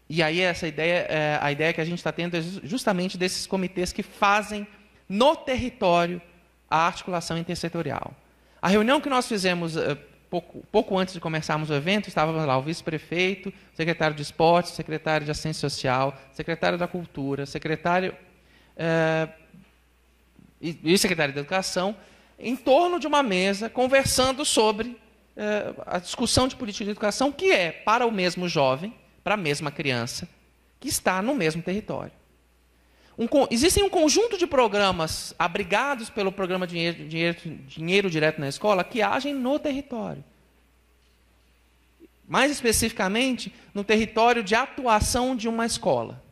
e aí essa ideia, a ideia que a gente está tendo é justamente desses comitês que fazem no território a articulação intersetorial. A reunião que nós fizemos pouco antes de começarmos o evento, estava lá o vice-prefeito, o secretário de esportes, o secretário de assistência social, o secretário da cultura, o secretário e o secretário de educação, em torno de uma mesa, conversando sobre a discussão de política de educação, que é para o mesmo jovem, para a mesma criança, que está no mesmo território. Existem um conjunto de programas abrigados pelo programa Dinheiro Direto na Escola que agem no território. Mais especificamente, no território de atuação de uma escola.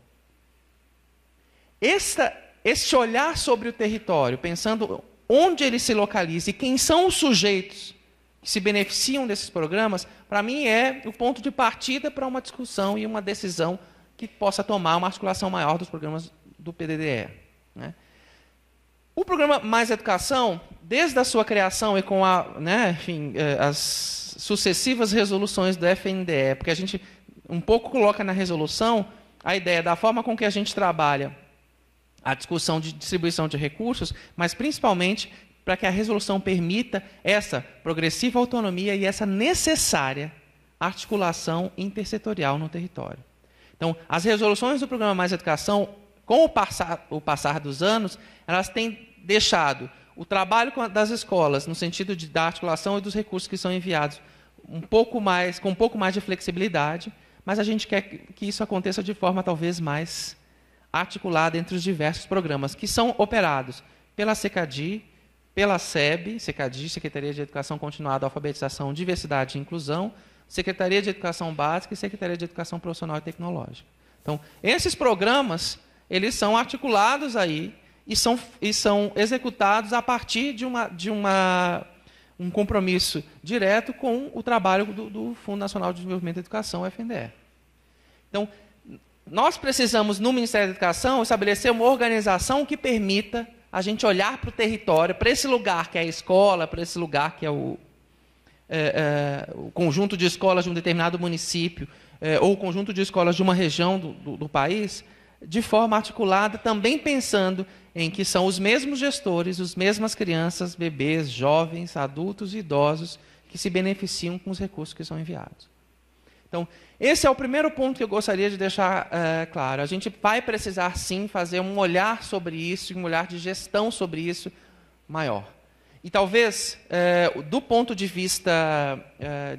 Este olhar sobre o território, pensando onde ele se localiza e quem são os sujeitos que se beneficiam desses programas, para mim é o ponto de partida para uma discussão e uma decisão que possa tomar uma articulação maior dos programas do PDDE. Né? O programa Mais Educação, desde a sua criação e com as sucessivas resoluções do FNDE, porque a gente um pouco coloca na resolução a ideia da forma com que a gente trabalha a discussão de distribuição de recursos, mas principalmente para que a resolução permita essa progressiva autonomia e essa necessária articulação intersetorial no território. Então, as resoluções do programa Mais Educação, com o passar dos anos, elas têm deixado o trabalho das escolas, no sentido da articulação e dos recursos que são enviados, com um pouco mais de flexibilidade, mas a gente quer que isso aconteça de forma talvez mais articulada entre os diversos programas, que são operados pela SECADI, pela SEB, SECADI, Secretaria de Educação Continuada, Alfabetização, Diversidade e Inclusão, Secretaria de Educação Básica e Secretaria de Educação Profissional e Tecnológica. Então, esses programas, eles são articulados aí e são executados a partir de um compromisso direto com o trabalho do Fundo Nacional de Desenvolvimento da Educação, o FNDE. Então, nós precisamos, no Ministério da Educação, estabelecer uma organização que permita a gente olhar para o território, para esse lugar que é a escola, para esse lugar que é o conjunto de escolas de um determinado município, ou o conjunto de escolas de uma região do país, de forma articulada, também pensando em que são os mesmos gestores, as mesmas crianças, bebês, jovens, adultos e idosos que se beneficiam com os recursos que são enviados. Então, esse é o primeiro ponto que eu gostaria de deixar claro. A gente vai precisar, sim, fazer um olhar sobre isso, um olhar de gestão sobre isso maior. E talvez, do ponto de vista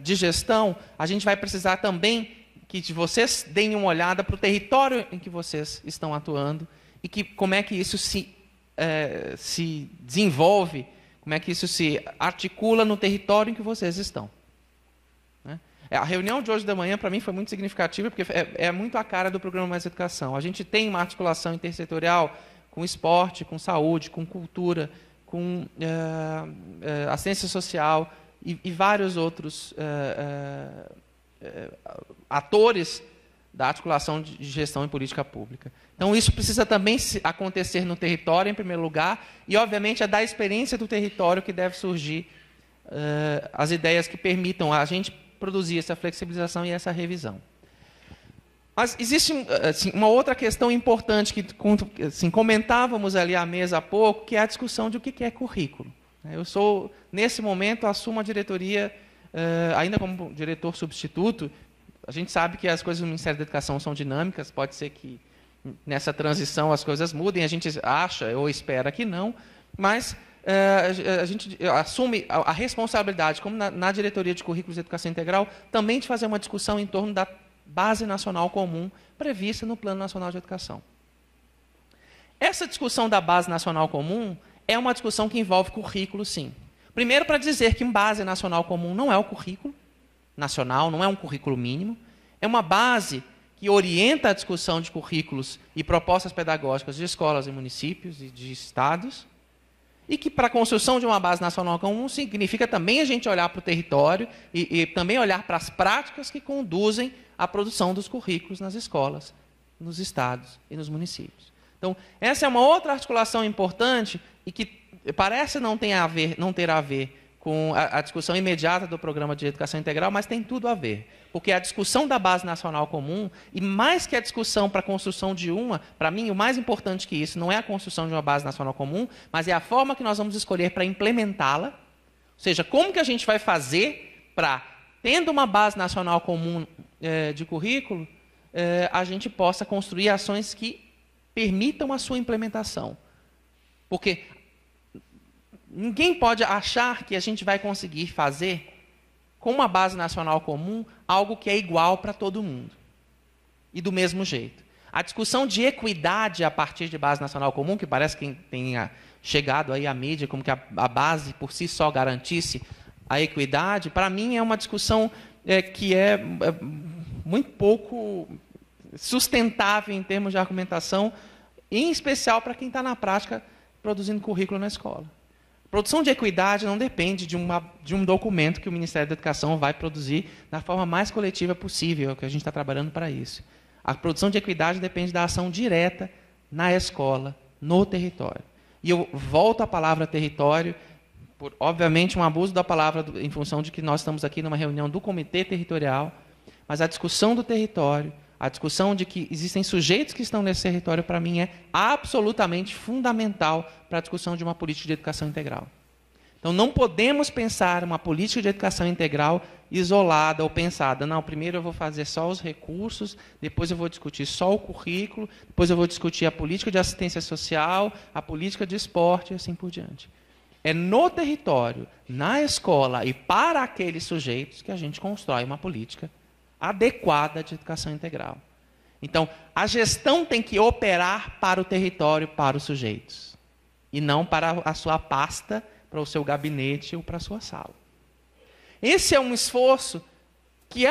de gestão, a gente vai precisar também que vocês deem uma olhada para o território em que vocês estão atuando e como é que isso se desenvolve, como é que isso se articula no território em que vocês estão. A reunião de hoje da manhã, para mim, foi muito significativa, porque é muito a cara do programa Mais Educação. A gente tem uma articulação intersetorial com esporte, com saúde, com cultura, com assistência social e vários outros atores da articulação de gestão e política pública. Então, isso precisa também acontecer no território, em primeiro lugar, e, obviamente, é da experiência do território que deve surgir as ideias que permitam a gente produzir essa flexibilização e essa revisão. Mas existe assim, uma outra questão importante que assim, comentávamos ali à mesa há pouco, que é a discussão de o que é currículo. Eu sou, nesse momento, assumo a diretoria, ainda como diretor substituto. A gente sabe que as coisas no Ministério da Educação são dinâmicas, pode ser que nessa transição as coisas mudem, a gente acha ou espera que não, mas a gente assume a responsabilidade, como na diretoria de currículos de educação integral, também de fazer uma discussão em torno da base nacional comum prevista no Plano Nacional de Educação. Essa discussão da base nacional comum é uma discussão que envolve currículo, sim. Primeiro, para dizer que uma base nacional comum não é o currículo nacional, não é um currículo mínimo, é uma base que orienta a discussão de currículos e propostas pedagógicas de escolas e municípios e de estados, e que, para a construção de uma base nacional comum, significa também a gente olhar para o território e também olhar para as práticas que conduzem à produção dos currículos nas escolas, nos estados e nos municípios. Então, essa é uma outra articulação importante e que parece não ter a ver com a discussão imediata do Programa de Educação Integral, mas tem tudo a ver. Porque a discussão da Base Nacional Comum, e mais que a discussão para a construção de uma, para mim, o mais importante que isso não é a construção de uma Base Nacional Comum, mas é a forma que nós vamos escolher para implementá-la. Ou seja, como que a gente vai fazer para, tendo uma Base Nacional Comum de currículo, a gente possa construir ações que permitam a sua implementação. Porque ninguém pode achar que a gente vai conseguir fazer, com uma base nacional comum, algo que é igual para todo mundo. E do mesmo jeito. A discussão de equidade a partir de base nacional comum, que parece que tenha chegado aí à mídia como que a base por si só garantisse a equidade, para mim é uma discussão que é muito pouco sustentável em termos de argumentação, em especial para quem está na prática produzindo currículo na escola. Produção de equidade não depende de um documento que o Ministério da Educação vai produzir da forma mais coletiva possível, que a gente está trabalhando para isso. A produção de equidade depende da ação direta na escola, no território. E eu volto à palavra território, por, obviamente, um abuso da palavra em função de que nós estamos aqui numa reunião do Comitê Territorial, mas a discussão do território, a discussão de que existem sujeitos que estão nesse território, para mim, é absolutamente fundamental para a discussão de uma política de educação integral. Então, não podemos pensar uma política de educação integral isolada ou pensada. Não, primeiro eu vou fazer só os recursos, depois eu vou discutir só o currículo, depois eu vou discutir a política de assistência social, a política de esporte e assim por diante. É no território, na escola e para aqueles sujeitos que a gente constrói uma política adequada de educação integral. Então, a gestão tem que operar para o território, para os sujeitos, e não para a sua pasta, para o seu gabinete ou para a sua sala. Esse é um esforço que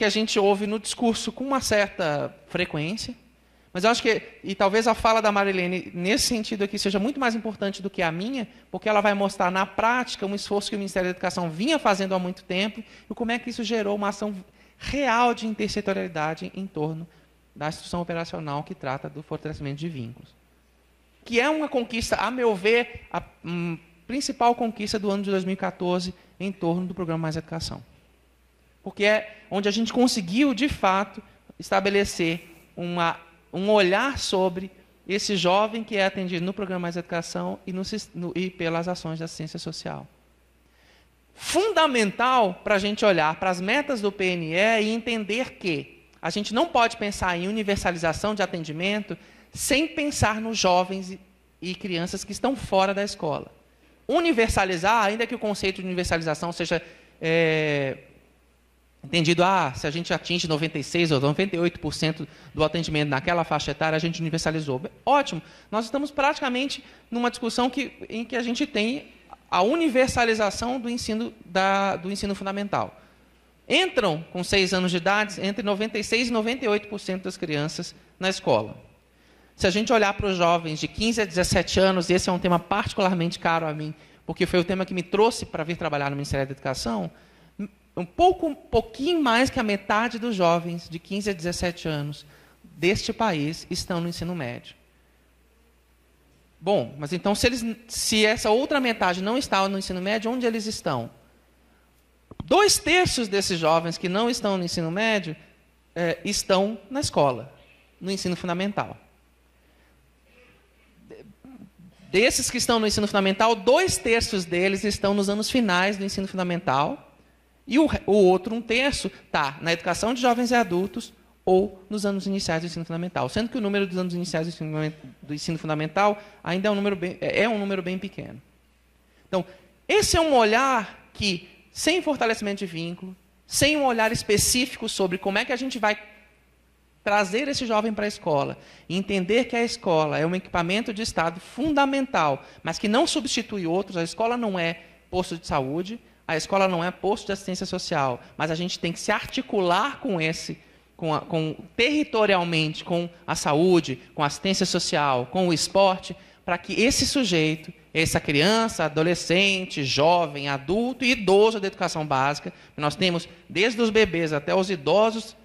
a gente ouve no discurso com uma certa frequência, mas eu acho que, e talvez a fala da Marilene nesse sentido aqui seja muito mais importante do que a minha, porque ela vai mostrar na prática um esforço que o Ministério da Educação vinha fazendo há muito tempo e como é que isso gerou uma ação real de intersetorialidade em torno da instrução operacional que trata do fortalecimento de vínculos. Que é uma conquista, a meu ver, a principal conquista do ano de 2014 em torno do Programa Mais Educação. Porque é onde a gente conseguiu, de fato, estabelecer um olhar sobre esse jovem que é atendido no Programa Mais Educação e pelas ações de assistência social. Fundamental para a gente olhar para as metas do PNE e entender que a gente não pode pensar em universalização de atendimento sem pensar nos jovens e crianças que estão fora da escola. Universalizar, ainda que o conceito de universalização seja entendido, se a gente atinge 96% ou 98% do atendimento naquela faixa etária, a gente universalizou. Ótimo, nós estamos praticamente numa discussão em que a gente tem a universalização do ensino fundamental. Entram, com 6 anos de idade, entre 96% e 98% das crianças na escola. Se a gente olhar para os jovens de 15 a 17 anos, e esse é um tema particularmente caro a mim, porque foi o tema que me trouxe para vir trabalhar no Ministério da Educação, um pouquinho mais que a metade dos jovens de 15 a 17 anos deste país estão no ensino médio. Bom, mas então se essa outra metade não está no ensino médio, onde eles estão? 2/3 desses jovens que não estão no ensino médio estão na escola, no ensino fundamental. Desses que estão no ensino fundamental, 2/3 deles estão nos anos finais do ensino fundamental e o outro 1/3 está na educação de jovens e adultos ou nos anos iniciais do ensino fundamental, sendo que o número dos anos iniciais do ensino fundamental ainda é um número bem pequeno. Então, esse é um olhar que, sem fortalecimento de vínculo, sem um olhar específico sobre como é que a gente vai trazer esse jovem para a escola, e entender que a escola é um equipamento de Estado fundamental, mas que não substitui outros. A escola não é posto de saúde, a escola não é posto de assistência social, mas a gente tem que se articular territorialmente com a saúde, com a assistência social, com o esporte, para que esse sujeito, essa criança, adolescente, jovem, adulto e idoso da educação básica, nós temos desde os bebês até os idosos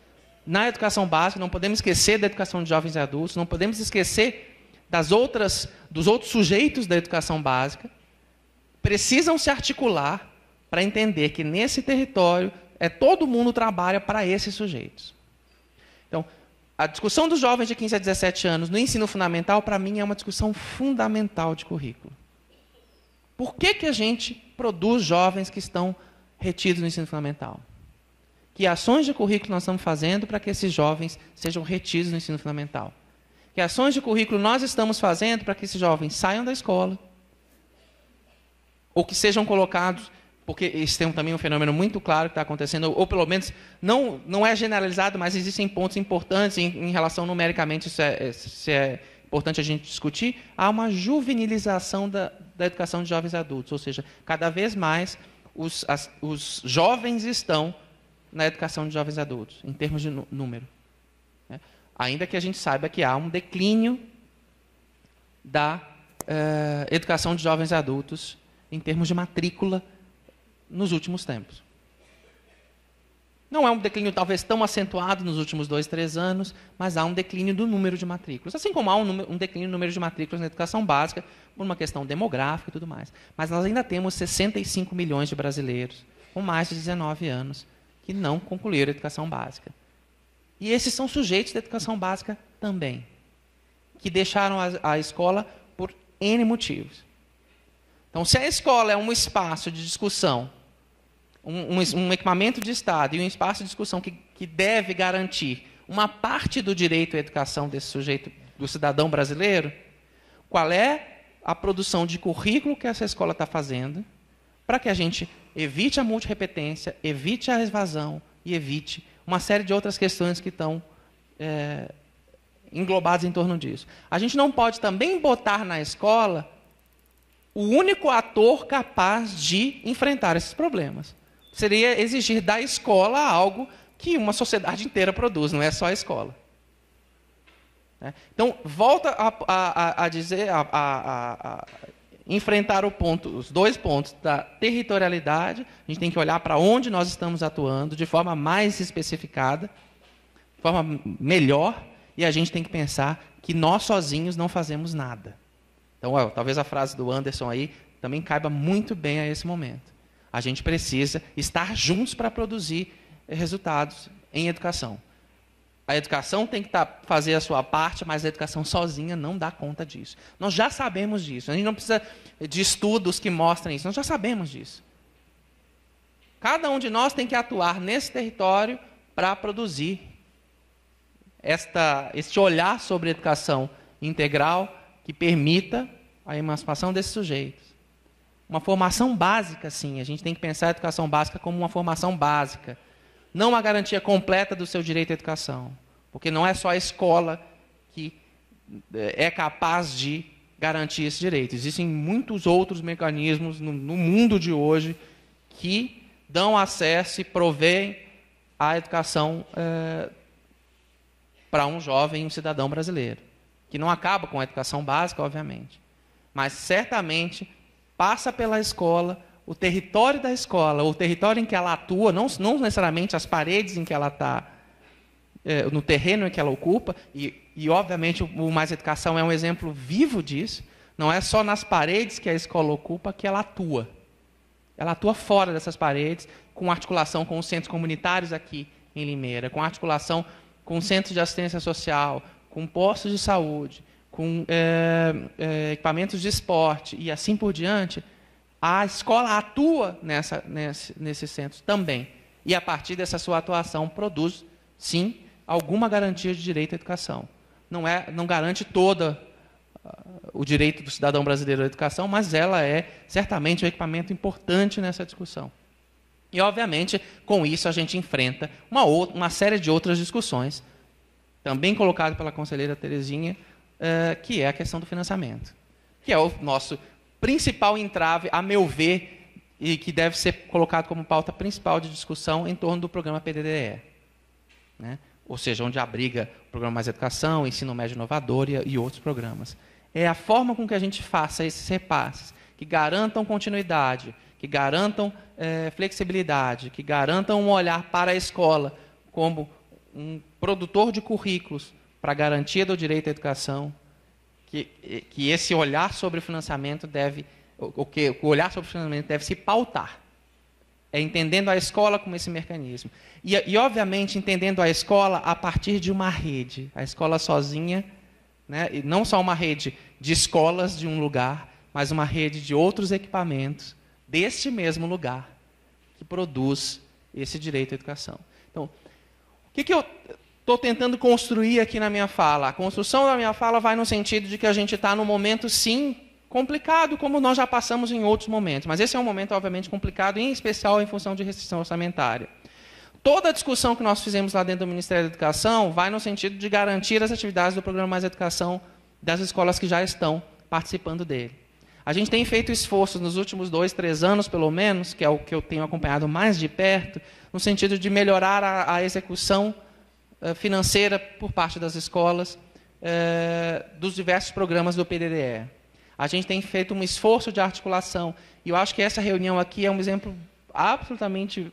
na educação básica, não podemos esquecer da educação de jovens e adultos, não podemos esquecer dos outros sujeitos da educação básica, precisam se articular para entender que nesse território todo mundo trabalha para esses sujeitos. Então, a discussão dos jovens de 15 a 17 anos no ensino fundamental, para mim, é uma discussão fundamental de currículo. Por que a gente produz jovens que estão retidos no ensino fundamental? Que ações de currículo nós estamos fazendo para que esses jovens sejam retidos no ensino fundamental? Que ações de currículo nós estamos fazendo para que esses jovens saiam da escola? Ou que sejam colocados, porque esse tem também um fenômeno muito claro que está acontecendo, ou pelo menos não é generalizado, mas existem pontos importantes em relação numericamente, isso é importante a gente discutir, há uma juvenilização da educação de jovens adultos, ou seja, cada vez mais os jovens estão na educação de jovens adultos, em termos de número. Né? Ainda que a gente saiba que há um declínio da educação de jovens adultos em termos de matrícula nos últimos tempos. Não é um declínio talvez tão acentuado nos últimos 2, 3 anos, mas há um declínio do número de matrículas. Assim como há um declínio do número de matrículas na educação básica, por uma questão demográfica e tudo mais. Mas nós ainda temos 65 milhões de brasileiros com mais de 19 anos que não concluíram a educação básica. E esses são sujeitos da educação básica também, que deixaram a escola por N motivos. Então, se a escola é um espaço de discussão, um equipamento de Estado e um espaço de discussão que deve garantir uma parte do direito à educação desse sujeito, do cidadão brasileiro, qual é a produção de currículo que essa escola está fazendo para que a gente evite a multirrepetência, evite a evasão e evite uma série de outras questões que estão englobadas em torno disso. A gente não pode também botar na escola o único ator capaz de enfrentar esses problemas. Seria exigir da escola algo que uma sociedade inteira produz, não é só a escola. Então, volta a dizer, a enfrentar os 2 pontos da territorialidade. A gente tem que olhar para onde nós estamos atuando de forma mais especificada, de forma melhor, e a gente tem que pensar que nós sozinhos não fazemos nada. Então, talvez a frase do Anderson aí também caiba muito bem a esse momento. A gente precisa estar juntos para produzir resultados em educação. A educação tem que fazer a sua parte, mas a educação sozinha não dá conta disso. Nós já sabemos disso. A gente não precisa de estudos que mostrem isso. Nós já sabemos disso. Cada um de nós tem que atuar nesse território para produzir este olhar sobre a educação integral que permita a emancipação desses sujeitos. Uma formação básica, sim. A gente tem que pensar a educação básica como uma formação básica. Não uma garantia completa do seu direito à educação. Porque não é só a escola que é capaz de garantir esse direito. Existem muitos outros mecanismos no mundo de hoje que dão acesso e provêem à educação para um jovem, um cidadão brasileiro. Que não acaba com a educação básica, obviamente. Mas, certamente, passa pela escola, o território da escola, o território em que ela atua, não necessariamente as paredes em que ela está, no terreno em que ela ocupa, e obviamente, o Mais Educação é um exemplo vivo disso. Não é só nas paredes que a escola ocupa que ela atua. Ela atua fora dessas paredes, com articulação com os centros comunitários aqui em Limeira, com articulação com centros de assistência social, com postos de saúde, com equipamentos de esporte e assim por diante. A escola atua nesses centros também. E, a partir dessa sua atuação, produz, sim, alguma garantia de direito à educação. Não garante todo o direito do cidadão brasileiro à educação, mas ela é, certamente, um equipamento importante nessa discussão. E, obviamente, com isso, a gente enfrenta uma série de outras discussões, também colocado pela conselheira Terezinha, que é a questão do financiamento, que é o nosso principal entrave, a meu ver, e que deve ser colocado como pauta principal de discussão em torno do programa PDDE. Né? Ou seja, onde abriga o programa Mais Educação, Ensino Médio Inovador e outros programas. É a forma com que a gente faça esses repasses, que garantam continuidade, que garantam flexibilidade, que garantam um olhar para a escola como um produtor de currículos para a garantia do direito à educação, que esse olhar sobre o financiamento deve, o olhar sobre o financiamento deve se pautar. É entendendo a escola como esse mecanismo. E, obviamente, entendendo a escola a partir de uma rede. A escola sozinha, né, e não só uma rede de escolas de um lugar, mas uma rede de outros equipamentos deste mesmo lugar que produz esse direito à educação. Então, o que eu estou tentando construir aqui na minha fala? A construção da minha fala vai no sentido de que a gente está num momento, sim, complicado, como nós já passamos em outros momentos. Mas esse é um momento, obviamente, complicado, em especial em função de restrição orçamentária. Toda a discussão que nós fizemos lá dentro do Ministério da Educação vai no sentido de garantir as atividades do Programa Mais Educação das escolas que já estão participando dele. A gente tem feito esforços nos últimos 2, 3 anos, pelo menos, que é o que eu tenho acompanhado mais de perto, no sentido de melhorar a execução financeira por parte das escolas dos diversos programas do PDDE. A gente tem feito um esforço de articulação, e eu acho que essa reunião aqui é um exemplo absolutamente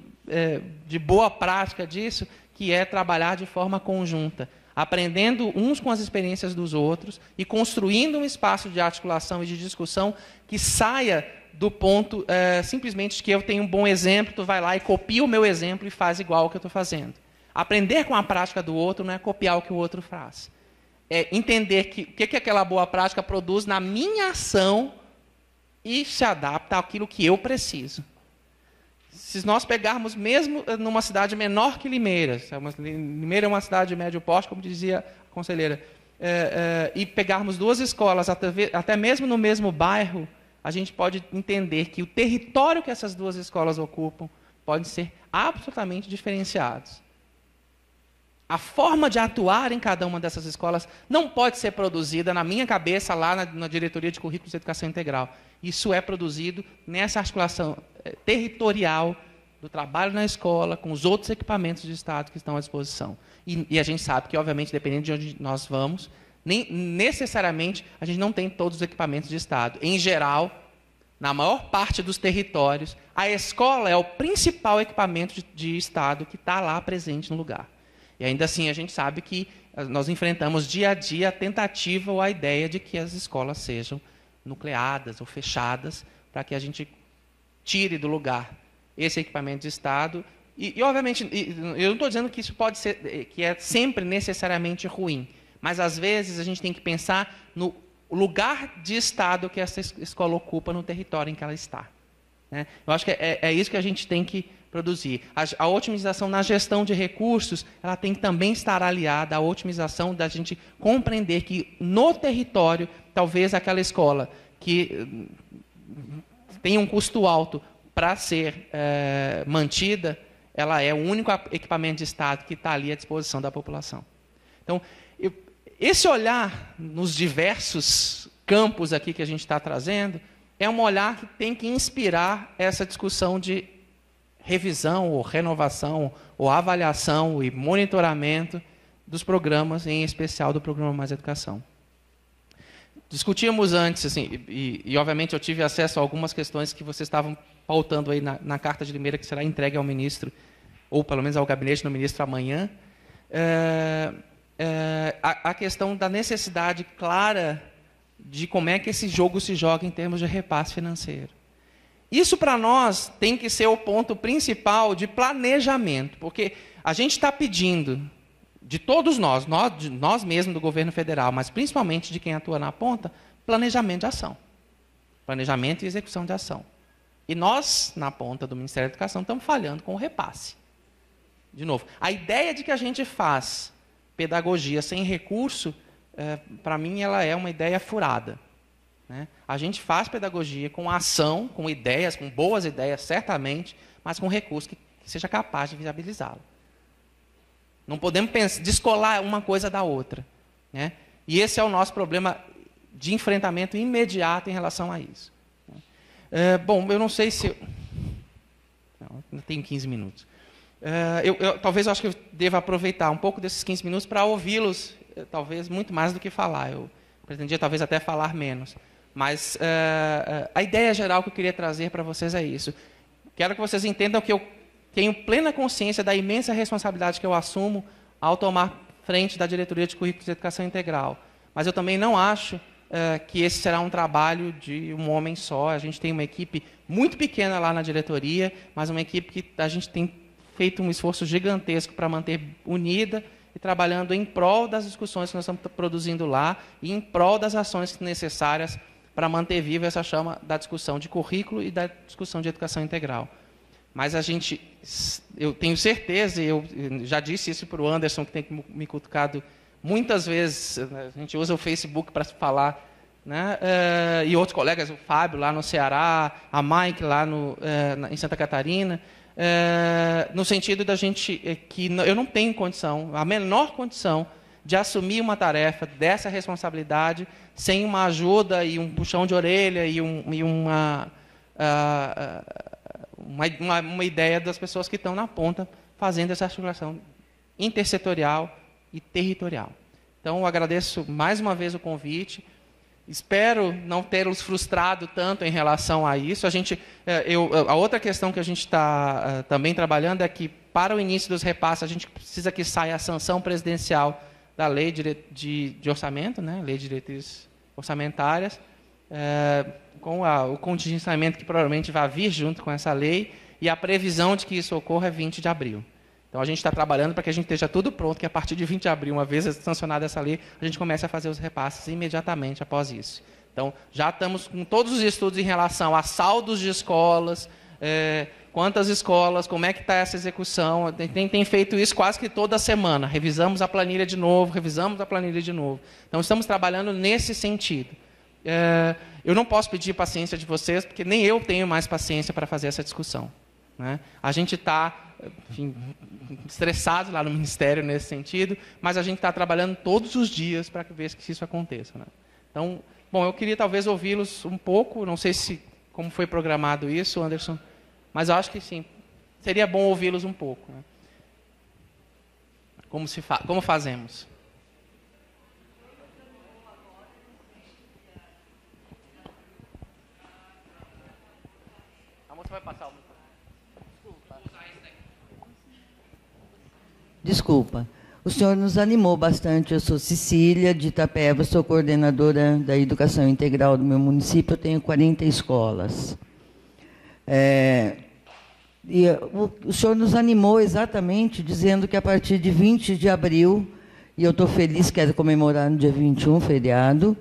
de boa prática disso, que é trabalhar de forma conjunta, aprendendo uns com as experiências dos outros e construindo um espaço de articulação e de discussão que saia do ponto simplesmente de que eu tenho um bom exemplo, tu vai lá e copia o meu exemplo e faz igual ao que eu estou fazendo. Aprender com a prática do outro não é copiar o que o outro faz. É entender o que aquela boa prática produz na minha ação e se adapta àquilo que eu preciso. Se nós pegarmos mesmo numa cidade menor que Limeira, Limeira é uma cidade de médio porte, como dizia a conselheira, e pegarmos 2 escolas, até mesmo no mesmo bairro, a gente pode entender que o território que essas 2 escolas ocupam pode ser absolutamente diferenciados. A forma de atuar em cada uma dessas escolas não pode ser produzida na minha cabeça, lá na Diretoria de Currículos de Educação Integral. Isso é produzido nessa articulação territorial do trabalho na escola, com os outros equipamentos de Estado que estão à disposição. E a gente sabe que, obviamente, dependendo de onde nós vamos, nem necessariamente a gente não tem todos os equipamentos de Estado. Em geral, na maior parte dos territórios, a escola é o principal equipamento de Estado que está lá presente no lugar. E ainda assim a gente sabe que nós enfrentamos dia a dia a tentativa ou a ideia de que as escolas sejam nucleadas ou fechadas para que a gente tire do lugar esse equipamento de Estado. E obviamente, eu não estou dizendo que isso pode ser, que é sempre necessariamente ruim, mas às vezes a gente tem que pensar no lugar de Estado que essa escola ocupa no território em que ela está. Né? Eu acho que é isso que a gente tem que produzir. A otimização na gestão de recursos, ela tem que também estar aliada à otimização da gente compreender que no território, talvez aquela escola que tem um custo alto para ser mantida, ela é o único equipamento de Estado que está ali à disposição da população. Então, esse olhar nos diversos campos aqui que a gente está trazendo, é um olhar que tem que inspirar essa discussão de revisão, ou renovação, ou avaliação e monitoramento dos programas, em especial do Programa Mais Educação. Discutíamos antes, assim, e obviamente eu tive acesso a algumas questões que vocês estavam pautando aí na Carta de Limeira, que será entregue ao ministro, ou pelo menos ao gabinete do ministro amanhã, a questão da necessidade clara de como é que esse jogo se joga em termos de repasse financeiro. Isso, para nós, tem que ser o ponto principal de planejamento, porque a gente está pedindo, de todos nós mesmos do governo federal, mas principalmente de quem atua na ponta, planejamento de ação. Planejamento e execução de ação. E nós, na ponta do Ministério da Educação, estamos falhando com o repasse. De novo, a ideia de que a gente faz pedagogia sem recurso, para mim, ela é uma ideia furada. Né? A gente faz pedagogia com ação, com ideias, com boas ideias, certamente, mas com recurso que seja capaz de viabilizá-lo. Não podemos descolar uma coisa da outra. Né? E esse é o nosso problema de enfrentamento imediato em relação a isso. Bom, eu não sei se... Não, ainda tenho 15 minutos. Talvez eu acho que eu deva aproveitar um pouco desses 15 minutos para ouvi-los, talvez muito mais do que falar. Eu pretendia talvez até falar menos. Mas a ideia geral que eu queria trazer para vocês é isso. Quero que vocês entendam que eu tenho plena consciência da imensa responsabilidade que eu assumo ao tomar frente da Diretoria de Currículos de Educação Integral. Mas eu também não acho que esse será um trabalho de um homem só. A gente tem uma equipe muito pequena lá na diretoria, mas uma equipe que a gente tem feito um esforço gigantesco para manter unida e trabalhando em prol das discussões que nós estamos produzindo lá e em prol das ações necessárias para manter viva essa chama da discussão de currículo e da discussão de educação integral. Mas eu tenho certeza, e eu já disse isso para o Anderson, que tem me cutucado muitas vezes, a gente usa o Facebook para falar, né? E outros colegas, o Fábio lá no Ceará, a Mike lá em Santa Catarina, no sentido da gente que eu não tenho condição, a menor condição, de assumir uma tarefa dessa responsabilidade sem uma ajuda e um puxão de orelha e uma ideia das pessoas que estão na ponta fazendo essa articulação intersetorial e territorial. Então, eu agradeço mais uma vez o convite. Espero não tê-los frustrado tanto em relação a isso. A outra questão que a gente está também trabalhando é que, para o início dos repasses, a gente precisa que saia a sanção presidencial da Lei de Orçamento, né? Lei de Diretrizes Orçamentárias, com o contingenciamento que provavelmente vai vir junto com essa lei, e a previsão de que isso ocorra é 20 de abril. Então, a gente está trabalhando para que a gente esteja tudo pronto, que a partir de 20 de abril, uma vez sancionada essa lei, a gente comece a fazer os repasses imediatamente após isso. Então, já estamos com todos os estudos em relação a saldos de escolas, quantas escolas, como é que está essa execução. Tem feito isso quase que toda semana. Revisamos a planilha de novo, Então, estamos trabalhando nesse sentido. Eu não posso pedir paciência de vocês, porque nem eu tenho mais paciência para fazer essa discussão, né? A gente está estressado lá no Ministério nesse sentido, mas a gente está trabalhando todos os dias para ver que isso aconteça, né? Então, bom, eu queria talvez ouvi-los um pouco, não sei como foi programado isso, Anderson, mas eu acho que sim, seria bom ouvi-los um pouco, né? Como fazemos? A moça vai passar o... Desculpa. O senhor nos animou bastante. Eu sou Cecília, de Itapeva, sou coordenadora da Educação Integral do meu município, eu tenho 40 escolas. E o senhor nos animou exatamente dizendo que a partir de 20 de abril, e eu estou feliz, quero comemorar no dia 21, feriado,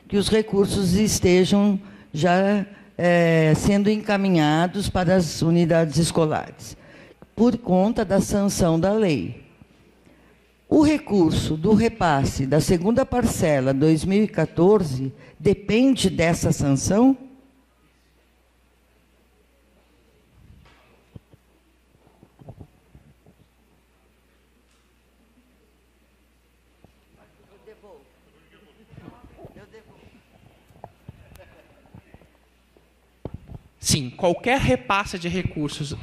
que os recursos estejam já sendo encaminhados para as unidades escolares, por conta da sanção da lei. O recurso do repasse da segunda parcela 2014 depende dessa sanção? Sim, qualquer repasse de recursos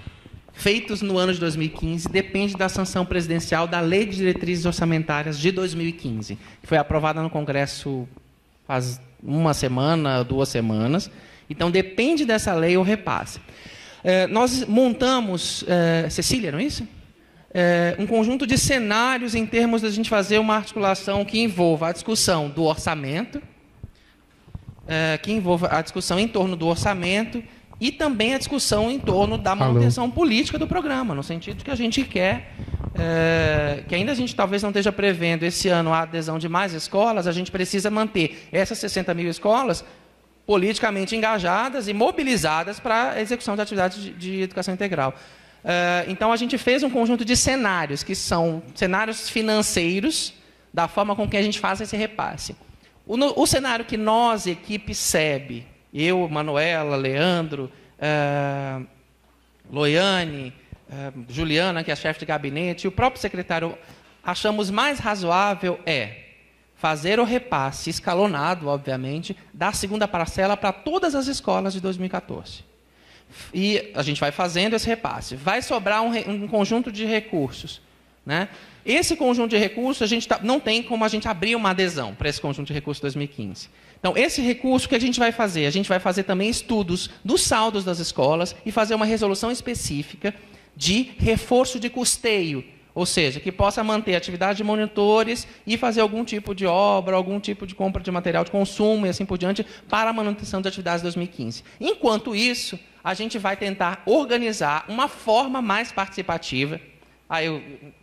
feitos no ano de 2015 depende da sanção presidencial da Lei de Diretrizes Orçamentárias de 2015, que foi aprovada no Congresso faz uma semana, 2 semanas. Então, depende dessa lei o repasse. Nós montamos, Cecília, não é isso? Um conjunto de cenários em termos de a gente fazer uma articulação que envolva a discussão do orçamento, que envolva a discussão em torno do orçamento, e também a discussão em torno da manutenção política do programa, no sentido que a gente quer, que ainda a gente talvez não esteja prevendo esse ano a adesão de mais escolas, a gente precisa manter essas 60 mil escolas politicamente engajadas e mobilizadas para a execução de atividades de educação integral. Então, a gente fez um conjunto de cenários, que são cenários financeiros, da forma com que a gente faz esse repasse. O cenário que nós, equipe SEB, eu, Manuela, Leandro, Loiane, Juliana, que é a chefe de gabinete, e o próprio secretário, achamos mais razoável fazer o repasse escalonado, obviamente, da segunda parcela para todas as escolas de 2014. E a gente vai fazendo esse repasse. Vai sobrar um conjunto de recursos, né? Esse conjunto de recursos, não tem como a gente abrir uma adesão para esse conjunto de recursos de 2015. Então, esse recurso, o que a gente vai fazer? A gente vai fazer também estudos dos saldos das escolas e fazer uma resolução específica de reforço de custeio, ou seja, que possa manter a atividade de monitores e fazer algum tipo de obra, algum tipo de compra de material de consumo e assim por diante para a manutenção das atividades de 2015. Enquanto isso, a gente vai tentar organizar uma forma mais participativa.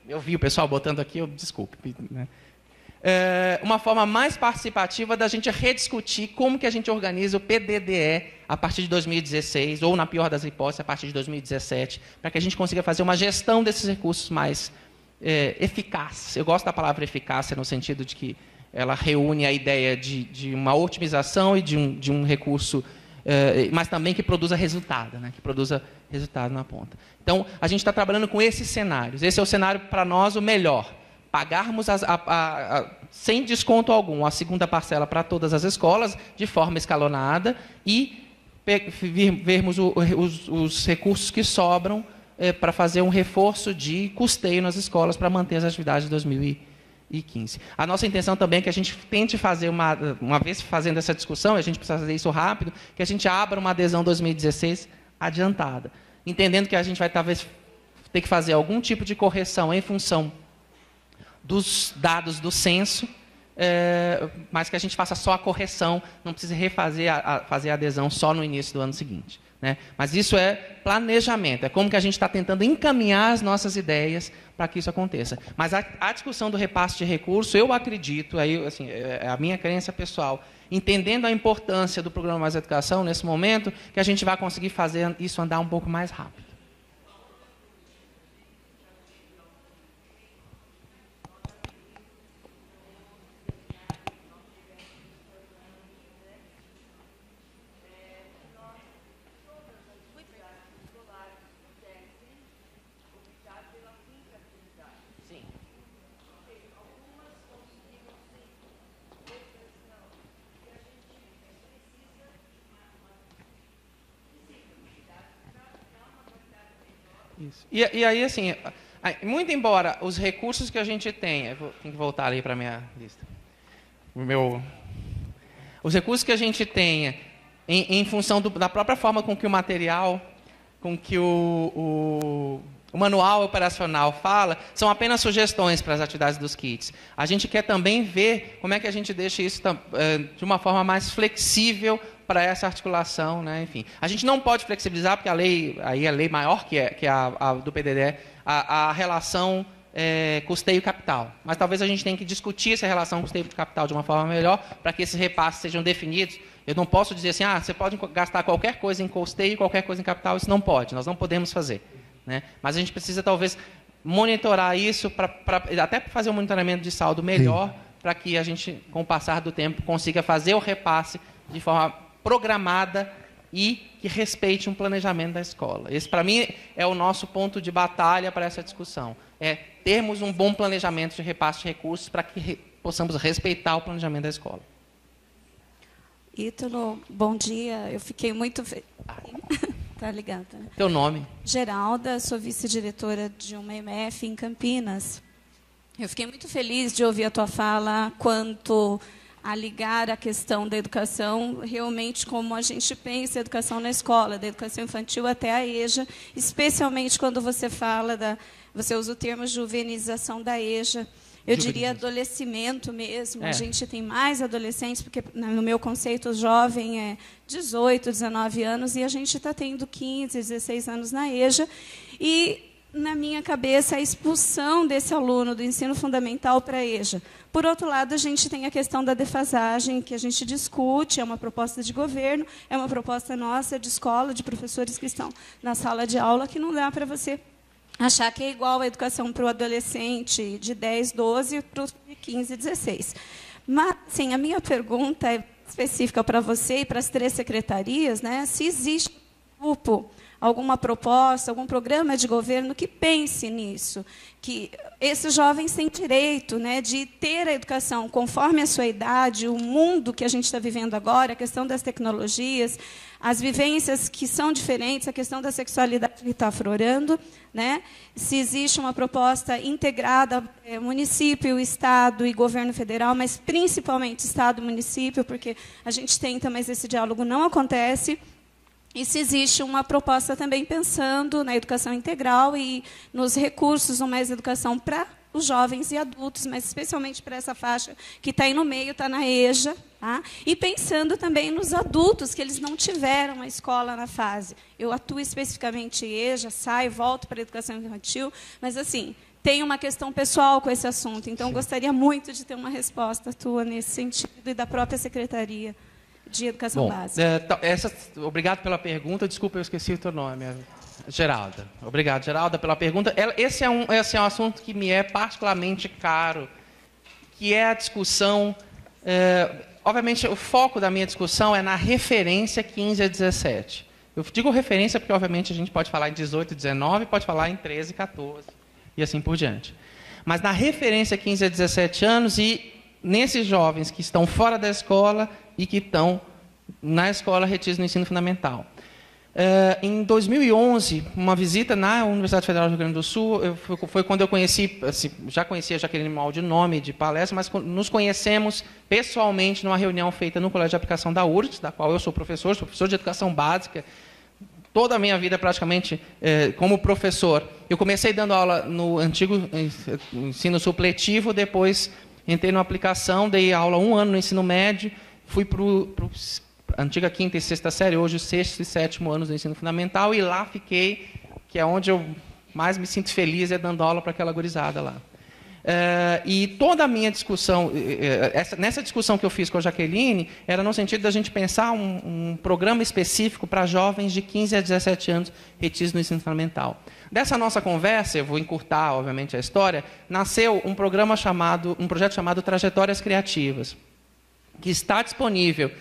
Eu vi o pessoal botando aqui, desculpe, né? Uma forma mais participativa da gente rediscutir como que a gente organiza o PDDE a partir de 2016, ou, na pior das hipóteses, a partir de 2017, para que a gente consiga fazer uma gestão desses recursos mais eficaz. Eu gosto da palavra eficácia no sentido de que ela reúne a ideia de uma otimização e de um recurso, mas também que produza resultado, né? Que produza resultado na ponta. Então, a gente está trabalhando com esses cenários. Esse é o cenário, para nós, o melhor. Pagarmos sem desconto algum a segunda parcela para todas as escolas, de forma escalonada, e vermos os recursos que sobram para fazer um reforço de custeio nas escolas para manter as atividades de 2015. A nossa intenção também é que a gente tente fazer, uma vez fazendo essa discussão, e a gente precisa fazer isso rápido, que a gente abra uma adesão 2016 adiantada, entendendo que a gente vai talvez ter que fazer algum tipo de correção em função dos dados do censo, mas que a gente faça só a correção, não precise refazer fazer a adesão só no início do ano seguinte, né? Mas isso é planejamento, é como que a gente está tentando encaminhar as nossas ideias para que isso aconteça. Mas a discussão do repasse de recursos, eu acredito, aí, assim, é a minha crença pessoal, entendendo a importância do Programa Mais Educação nesse momento, que a gente vai conseguir fazer isso andar um pouco mais rápido. Isso. E aí, assim, muito embora os recursos que a gente tenha... Tenho que voltar ali para a minha lista. Os recursos que a gente tenha, em função da própria forma com que o material, com que o manual operacional fala, são apenas sugestões para as atividades dos kits. A gente quer também ver como é que a gente deixa isso de uma forma mais flexível para essa articulação, né? Enfim, a gente não pode flexibilizar, porque a lei maior que a do PDD, a relação custeio-capital. Mas talvez a gente tenha que discutir essa relação custeio-capital de uma forma melhor, para que esses repasses sejam definidos. Eu não posso dizer assim, você pode gastar qualquer coisa em custeio e qualquer coisa em capital. Isso não pode, nós não podemos fazer, né? Mas a gente precisa, talvez, monitorar isso, até para fazer um monitoramento de saldo melhor, para que a gente, com o passar do tempo, consiga fazer o repasse de forma programada e que respeite um planejamento da escola. Esse, para mim, é o nosso ponto de batalha para essa discussão. É termos um bom planejamento de repasse de recursos para que possamos respeitar o planejamento da escola. Ítalo, bom dia. Eu fiquei muito... Tá ligado, né? Teu nome? Geralda, sou vice-diretora de uma MF em Campinas. Eu fiquei muito feliz de ouvir a tua fala quanto a ligar a questão da educação realmente como a gente pensa a educação na escola, da educação infantil até a EJA, especialmente quando você fala você usa o termo juvenização da EJA. Eu diria adolecimento mesmo. A gente tem mais adolescentes, porque, no meu conceito, o jovem é 18, 19 anos, e a gente está tendo 15, 16 anos na EJA. E, na minha cabeça, a expulsão desse aluno do ensino fundamental para a EJA. Por outro lado, a gente tem a questão da defasagem, que a gente discute, é uma proposta de governo, é uma proposta nossa de escola, de professores que estão na sala de aula, que não dá para você achar que é igual a educação para o adolescente de 10, 12 para os 15, 16. Mas, sim, a minha pergunta é específica para você e para as 3 secretarias, né? Se existe um grupo, alguma proposta, algum programa de governo que pense nisso, que esses jovens têm direito, né, de ter a educação conforme a sua idade, o mundo que a gente está vivendo agora, a questão das tecnologias, as vivências que são diferentes, a questão da sexualidade que está aflorando, né? Se existe uma proposta integrada, município, Estado e governo federal, mas principalmente Estado e município, porque a gente tenta, mas esse diálogo não acontece. e se existe uma proposta também pensando na educação integral e nos recursos no Mais Educação para os jovens e adultos, mas especialmente para essa faixa que está aí no meio, está na EJA, tá? E pensando também nos adultos, que eles não tiveram a escola na fase. Eu atuo especificamente em EJA, saio, volto para a educação infantil, mas, assim, tem uma questão pessoal com esse assunto, então gostaria muito de ter uma resposta tua nesse sentido e da própria Secretaria de Educação Básica. Obrigado pela pergunta. Desculpa, eu esqueci o teu nome. Geralda. Obrigado, Geralda, pela pergunta. Esse é um assunto que me é particularmente caro, que é a discussão... obviamente, o foco da minha discussão é na referência 15 a 17. Eu digo referência porque, obviamente, a gente pode falar em 18 e 19, pode falar em 13 e 14, e assim por diante. Mas na referência 15 a 17 anos e nesses jovens que estão fora da escola e que estão na escola retidos no ensino fundamental. Em 2011, uma visita na Universidade Federal do Rio Grande do Sul, foi quando eu conheci, assim, já conhecia a Jaqueline Mal de nome, de palestra, mas nos conhecemos pessoalmente numa reunião feita no Colégio de Aplicação da URGS, da qual eu sou professor de Educação Básica. Toda a minha vida, praticamente, como professor. Eu comecei dando aula no antigo ensino supletivo, depois entrei na aplicação, dei aula 1 ano no ensino médio, fui para a antiga 5ª e 6ª série, hoje o 6º e 7º anos do ensino fundamental, e lá fiquei, que é onde eu mais me sinto feliz, é dando aula para aquela gurizada lá. E toda a minha discussão, nessa discussão que eu fiz com a Jaqueline, era no sentido da gente pensar um programa específico para jovens de 15 a 17 anos retidos no ensino fundamental. Dessa nossa conversa, eu vou encurtar, obviamente, a história, nasceu um projeto chamado Trajetórias Criativas, que está disponível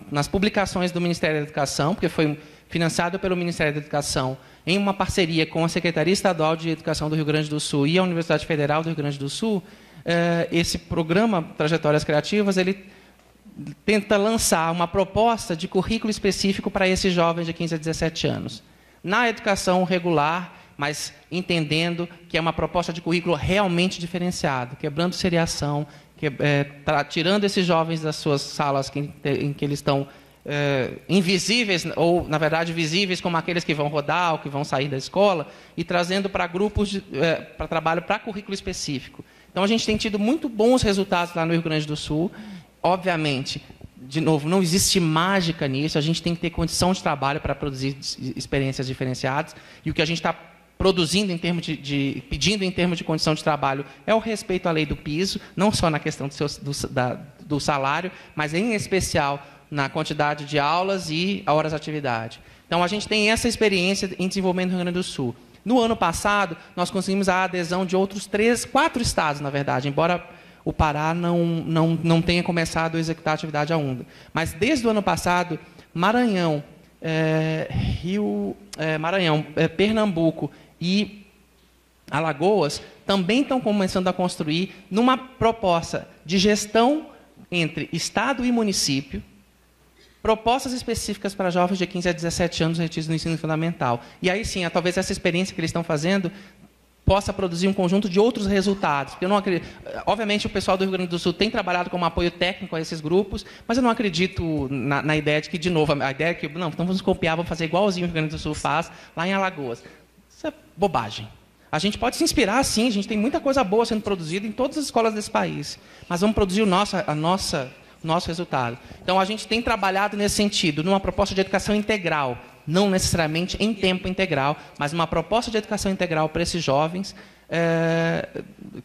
nas publicações do Ministério da Educação, porque foi financiado pelo Ministério da Educação, em uma parceria com a Secretaria Estadual de Educação do Rio Grande do Sul e a Universidade Federal do Rio Grande do Sul. Esse programa Trajetórias Criativas, ele tenta lançar uma proposta de currículo específico para esses jovens de 15 a 17 anos. Na educação regular, mas entendendo que é uma proposta de currículo realmente diferenciado, quebrando seriação, tirando esses jovens das suas salas em que eles estão invisíveis, ou, na verdade, visíveis como aqueles que vão rodar ou que vão sair da escola, e trazendo para grupos para trabalho para currículo específico. Então, a gente tem tido muito bons resultados lá no Rio Grande do Sul. Obviamente, de novo, não existe mágica nisso, a gente tem que ter condição de trabalho para produzir experiências diferenciadas, e o que a gente está produzindo pedindo em termos de condição de trabalho é o respeito à lei do piso, não só na questão do salário, mas em especial na quantidade de aulas e horas de atividade. Então, a gente tem essa experiência em desenvolvimento no Rio Grande do Sul. No ano passado, nós conseguimos a adesão de outros 4 estados, na verdade, embora o Pará não tenha começado a executar a atividade ainda. Mas, desde o ano passado, Maranhão, Pernambuco e Alagoas também estão começando a construir numa proposta de gestão entre Estado e município, propostas específicas para jovens de 15 a 17 anos retidos no ensino fundamental. E aí sim, talvez essa experiência que eles estão fazendo possa produzir um conjunto de outros resultados. Porque eu não acredito, obviamente, o pessoal do Rio Grande do Sul tem trabalhado como apoio técnico a esses grupos, mas eu não acredito na ideia de que, de novo, a ideia é que, não, então vamos copiar, vamos fazer igualzinho o Rio Grande do Sul faz lá em Alagoas. Isso é bobagem. A gente pode se inspirar, sim, a gente tem muita coisa boa sendo produzida em todas as escolas desse país, mas vamos produzir o nosso resultado. Então, a gente tem trabalhado nesse sentido, numa proposta de educação integral, não necessariamente em tempo integral, mas uma proposta de educação integral para esses jovens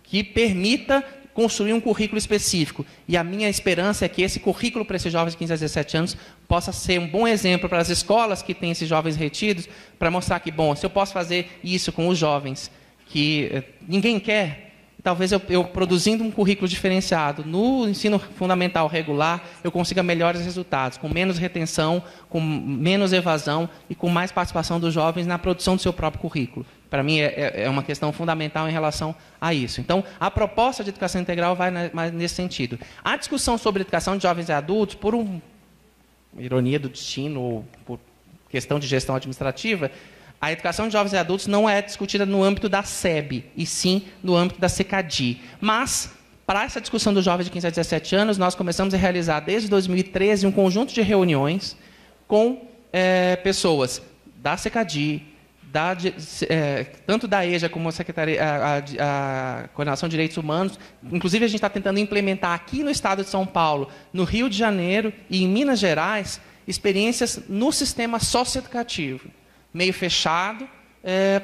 que permita construir um currículo específico. E a minha esperança é que esse currículo para esses jovens de 15 a 17 anos possa ser um bom exemplo para as escolas que têm esses jovens retidos, para mostrar que, bom, se eu posso fazer isso com os jovens que ninguém quer, talvez eu produzindo um currículo diferenciado no ensino fundamental regular, eu consiga melhores resultados, com menos retenção, com menos evasão e com mais participação dos jovens na produção do seu próprio currículo. Para mim, é uma questão fundamental em relação a isso. Então, a proposta de educação integral vai nesse sentido. A discussão sobre educação de jovens e adultos, por uma ironia do destino ou por questão de gestão administrativa, a educação de jovens e adultos não é discutida no âmbito da SEB, e sim no âmbito da SECADI. Mas, para essa discussão dos jovens de 15 a 17 anos, nós começamos a realizar, desde 2013, um conjunto de reuniões com pessoas da Secadi, tanto da EJA como a Secretaria, a Coordenação de Direitos Humanos. Inclusive, a gente está tentando implementar aqui no estado de São Paulo, no Rio de Janeiro e em Minas Gerais, experiências no sistema socioeducativo, meio fechado,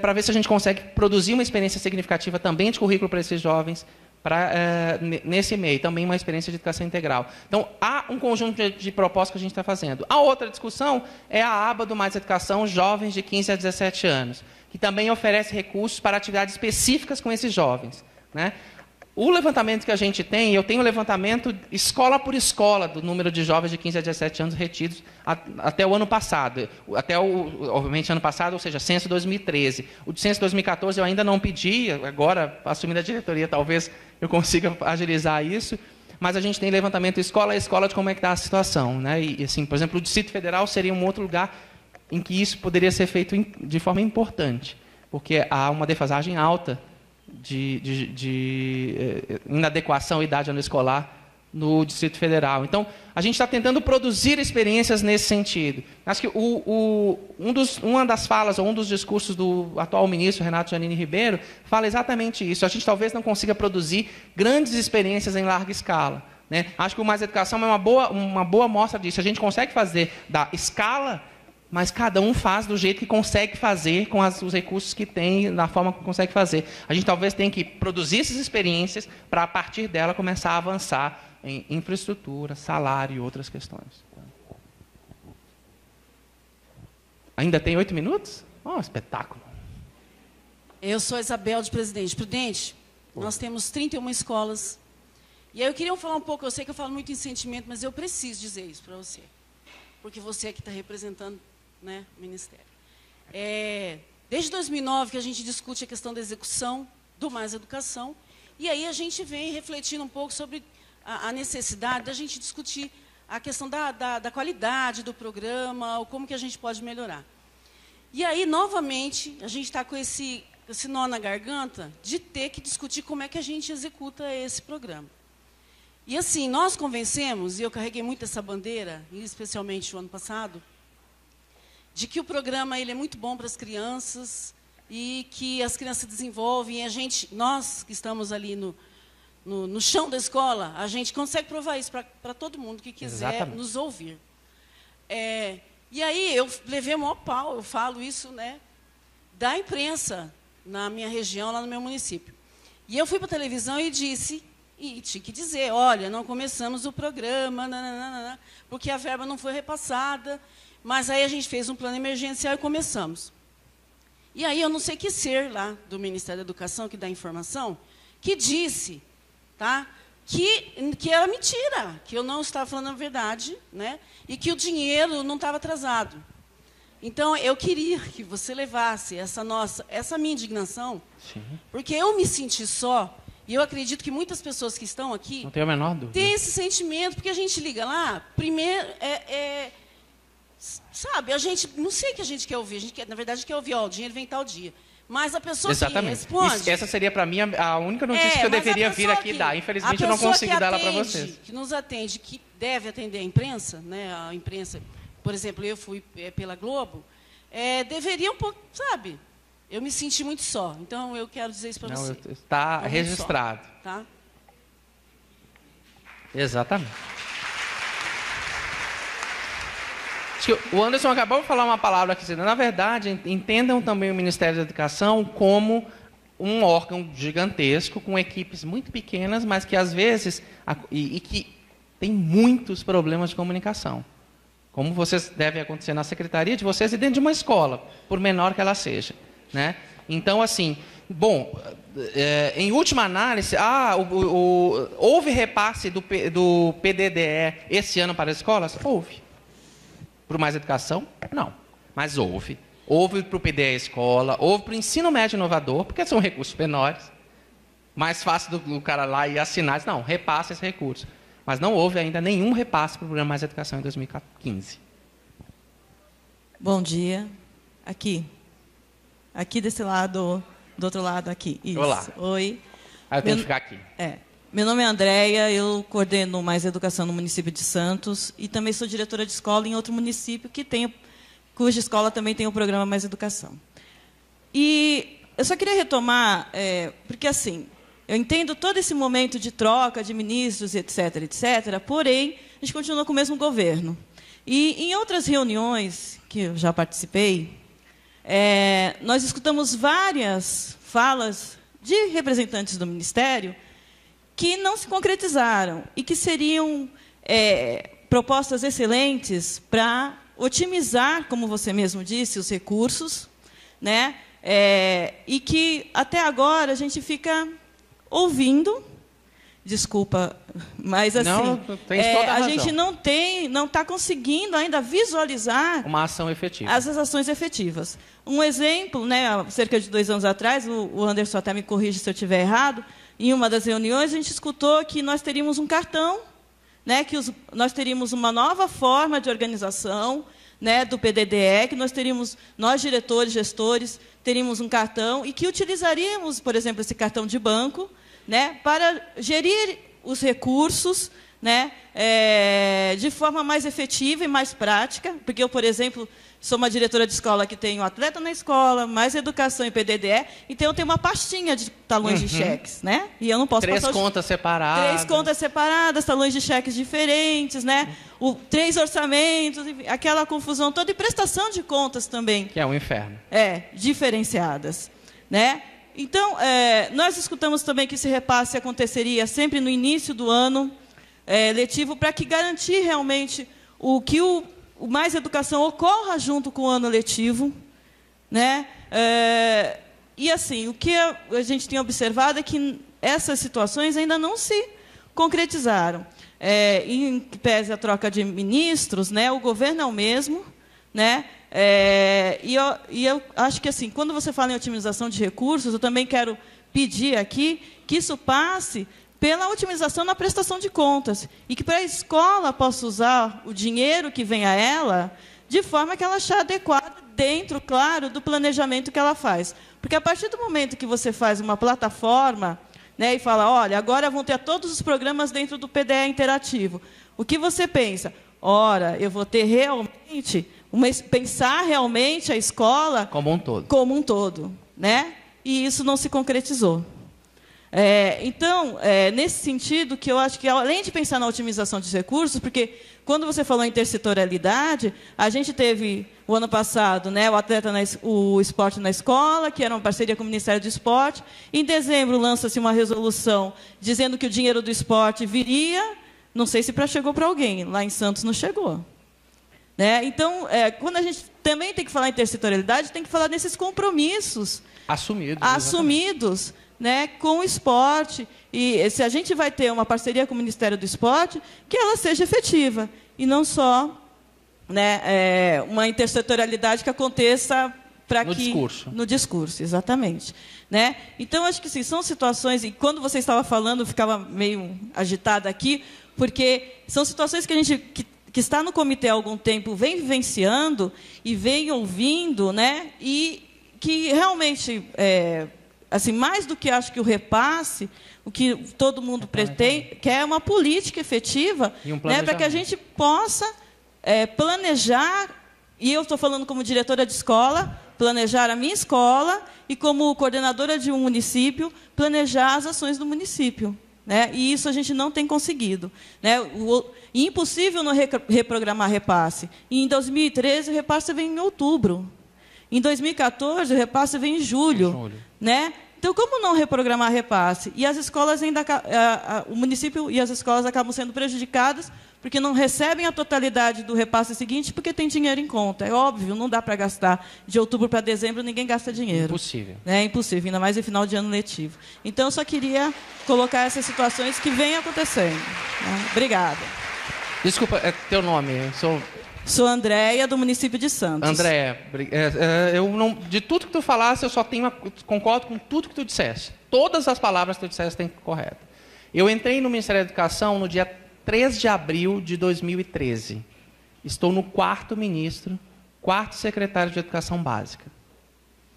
para ver se a gente consegue produzir uma experiência significativa também de currículo para esses jovens, nesse meio, também uma experiência de educação integral. Então, há um conjunto de propostas que a gente está fazendo. A outra discussão é a aba do Mais Educação Jovens de 15 a 17 anos, que também oferece recursos para atividades específicas com esses jovens, né? O levantamento que a gente tem, eu tenho o levantamento escola por escola do número de jovens de 15 a 17 anos retidos até o ano passado. Obviamente, ano passado, ou seja, censo 2013. O de censo 2014 eu ainda não pedi, agora, assumindo a diretoria, talvez eu consiga agilizar isso, mas a gente tem levantamento escola a escola de como é que está a situação, né? E, assim, por exemplo, o Distrito Federal seria um outro lugar em que isso poderia ser feito de forma importante, porque há uma defasagem alta de inadequação à idade escolar no Distrito Federal. Então, a gente está tentando produzir experiências nesse sentido. Acho que uma das falas, ou um dos discursos do atual ministro, Renato Janine Ribeiro, fala exatamente isso. A gente talvez não consiga produzir grandes experiências em larga escala, né? Acho que o Mais Educação é uma boa mostra disso. A gente consegue fazer da escala, mas cada um faz do jeito que consegue fazer, com os recursos que tem, da forma que consegue fazer. A gente talvez tenha que produzir essas experiências para, a partir dela, começar a avançar em infraestrutura, salário e outras questões. Ainda tem 8 minutos? Oh, espetáculo. Eu sou a Isabel, de Presidente Prudente. Nós temos 31 escolas. E aí eu queria falar um pouco, eu sei que eu falo muito em sentimento, mas eu preciso dizer isso para você. Porque você aqui está representando, né, o Ministério. Desde 2009 que a gente discute a questão da execução do Mais Educação, e aí a gente vem refletindo um pouco sobre a necessidade da gente discutir a questão da qualidade do programa, ou como que a gente pode melhorar. E aí, novamente, a gente está com esse nó na garganta de ter que discutir como é que a gente executa esse programa. E assim, nós convencemos, e eu carreguei muito essa bandeira, especialmente o ano passado, de que o programa ele é muito bom para as crianças e que as crianças desenvolvem, e nós que estamos ali no chão da escola, a gente consegue provar isso para todo mundo que quiser Exatamente. Nos ouvir. E aí eu levei o maior pau, eu falo isso, né, da imprensa na minha região, lá no meu município. E eu fui para a televisão e disse... E tinha que dizer, olha, não começamos o programa, nananana, porque a verba não foi repassada, mas aí a gente fez um plano emergencial e começamos. E aí eu não sei que ser lá do Ministério da Educação, que dá informação, que disse, tá, que era mentira, que eu não estava falando a verdade, né, e que o dinheiro não estava atrasado. Então, eu queria que você levasse essa minha indignação, Sim. porque eu me senti só. E eu acredito que muitas pessoas que estão aqui não tenho a menor dúvida. Têm esse sentimento, porque a gente liga lá, primeiro, sabe, a gente, não sei o que a gente quer ouvir, a gente quer, na verdade, quer ouvir, ó, o dinheiro vem tal dia. Mas a pessoa Exatamente. que responde... Isso, essa seria, para mim, a única notícia que eu deveria vir aqui dar. Infelizmente, eu não consigo dar ela para vocês. Que nos atende, que deve atender a imprensa, né, a imprensa, por exemplo, eu fui pela Globo, deveria um pouco, sabe... Eu me senti muito só, então eu quero dizer isso para você. Está registrado. Só, tá? Exatamente. Acho que o Anderson acabou de falar uma palavra aqui. Na verdade, entendam também o Ministério da Educação como um órgão gigantesco, com equipes muito pequenas, mas que, às vezes, e que tem muitos problemas de comunicação. Como vocês devem acontecer na secretaria de vocês e dentro de uma escola, por menor que ela seja. Né? Então, assim, bom, em última análise, houve repasse do PDDE esse ano para as escolas? Houve. Para o Mais Educação? Não. Mas houve. Houve para o PDE Escola, houve para o ensino médio inovador, porque são recursos menores. Mais fácil do cara lá e assinar. Não, repasse esse recurso. Mas não houve ainda nenhum repasse para o programa Mais Educação em 2015. Bom dia. Aqui desse lado, do outro lado aqui. Isso. Olá. Oi. Eu tenho que ficar aqui. Meu nome é Andréia, eu coordeno Mais Educação no município de Santos e também sou diretora de escola em outro município que cuja escola também tem o programa Mais Educação. E eu só queria retomar, porque, assim, eu entendo todo esse momento de troca de ministros, etc., etc., porém, a gente continua com o mesmo governo. E, em outras reuniões que eu já participei, nós escutamos várias falas de representantes do Ministério que não se concretizaram e que seriam propostas excelentes para otimizar, como você mesmo disse, os recursos, né? E que, até agora, a gente fica ouvindo, desculpa, mas assim, não, tem toda a razão. gente não está conseguindo ainda visualizar uma ação efetiva. As ações efetivas. Um exemplo, né, há cerca de 2 anos atrás, o Anderson até me corrige se eu estiver errado, em uma das reuniões a gente escutou que nós teríamos um cartão, né, que nós teríamos uma nova forma de organização, né, do PDDE, que nós diretores, gestores, teríamos um cartão e que utilizaríamos, por exemplo, esse cartão de banco, né, para gerir os recursos, né, de forma mais efetiva e mais prática, porque eu, por exemplo, sou uma diretora de escola que tenho atleta na escola, mais educação e PDDE, então eu tenho uma pastinha de talões de cheques, né? E eu não posso 3 contas separadas. 3 contas separadas, talões de cheques diferentes, né? 3 orçamentos, aquela confusão toda, e prestação de contas também. Que é um inferno. Diferenciadas, né? Então, nós escutamos também que esse repasse aconteceria sempre no início do ano letivo, para que garantir realmente que o Mais Educação ocorra junto com o ano letivo, né? E, assim, o que a gente tem observado é que essas situações ainda não se concretizaram. Em que pese a troca de ministros, né, o governo é o mesmo, né? E eu acho que, assim, quando você fala em otimização de recursos, eu também quero pedir aqui que isso passe pela otimização na prestação de contas, e que para a escola possa usar o dinheiro que vem a ela de forma que ela achar adequada dentro, claro, do planejamento que ela faz. Porque a partir do momento que você faz uma plataforma, né, e fala, olha, agora vão ter todos os programas dentro do PDE interativo, o que você pensa? Ora, eu vou ter realmente, pensar realmente a escola como um todo, né? E isso não se concretizou. Então, nesse sentido, que eu acho que, além de pensar na otimização dos recursos, porque, quando você falou em intersetorialidade, a gente teve, o ano passado, né, o Esporte na Escola, que era uma parceria com o Ministério do Esporte. Em dezembro, lança-se uma resolução dizendo que o dinheiro do esporte viria, não sei se chegou para alguém, lá em Santos não chegou. Né? Então, quando a gente também tem que falar em intersetorialidade, tem que falar nesses compromissos assumidos, né, com o esporte. E se a gente vai ter uma parceria com o Ministério do Esporte, que ela seja efetiva, e não só, né, uma intersetorialidade que aconteça no discurso, exatamente. Né? Então, acho que, sim, são situações, e quando você estava falando, eu ficava meio agitada aqui, porque são situações que a gente que está no comitê há algum tempo vem vivenciando e vem ouvindo, né, e que realmente assim, mais do que acho que o repasse, o que todo mundo pretende, quer uma política efetiva, né, para que a gente possa planejar, e eu estou falando como diretora de escola, planejar a minha escola, e como coordenadora de um município, planejar as ações do município. Né? E isso a gente não tem conseguido. Né? Impossível não reprogramar repasse. E em 2013, o repasse vem em outubro. Em 2014, o repasse vem em julho. Né? Então, como não reprogramar repasse? E as escolas o município e as escolas acabam sendo prejudicadas porque não recebem a totalidade do repasse seguinte porque tem dinheiro em conta. É óbvio, não dá para gastar de outubro para dezembro, ninguém gasta dinheiro. Impossível. É impossível, ainda mais em final de ano letivo. Então, eu só queria colocar essas situações que vêm acontecendo. Né? Obrigada. Desculpa, é teu nome? Sou Andréia, do município de Santos. Andréia, de tudo que tu falaste, eu concordo com tudo que tu disseste. Todas as palavras que tu disseste têm que ser corretas. Eu entrei no Ministério da Educação no dia 3 de abril de 2013. Estou no 4º ministro, 4º secretário de Educação Básica,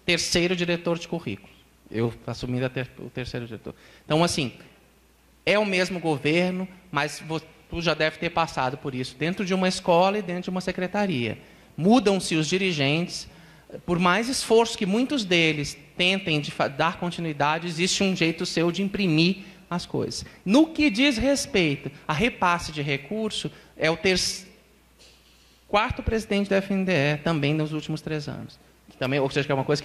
3º diretor de currículo. Eu assumi o 3º diretor. Então, assim, é o mesmo governo, mas tu já deve ter passado por isso dentro de uma escola e dentro de uma secretaria. mudam-se os dirigentes. Por mais esforço que muitos deles tentem de dar continuidade, existe um jeito seu de imprimir as coisas. No que diz respeito a repasse de recurso, é o quarto presidente da FNDE também nos últimos 3 anos. Também, ou seja, que é uma coisa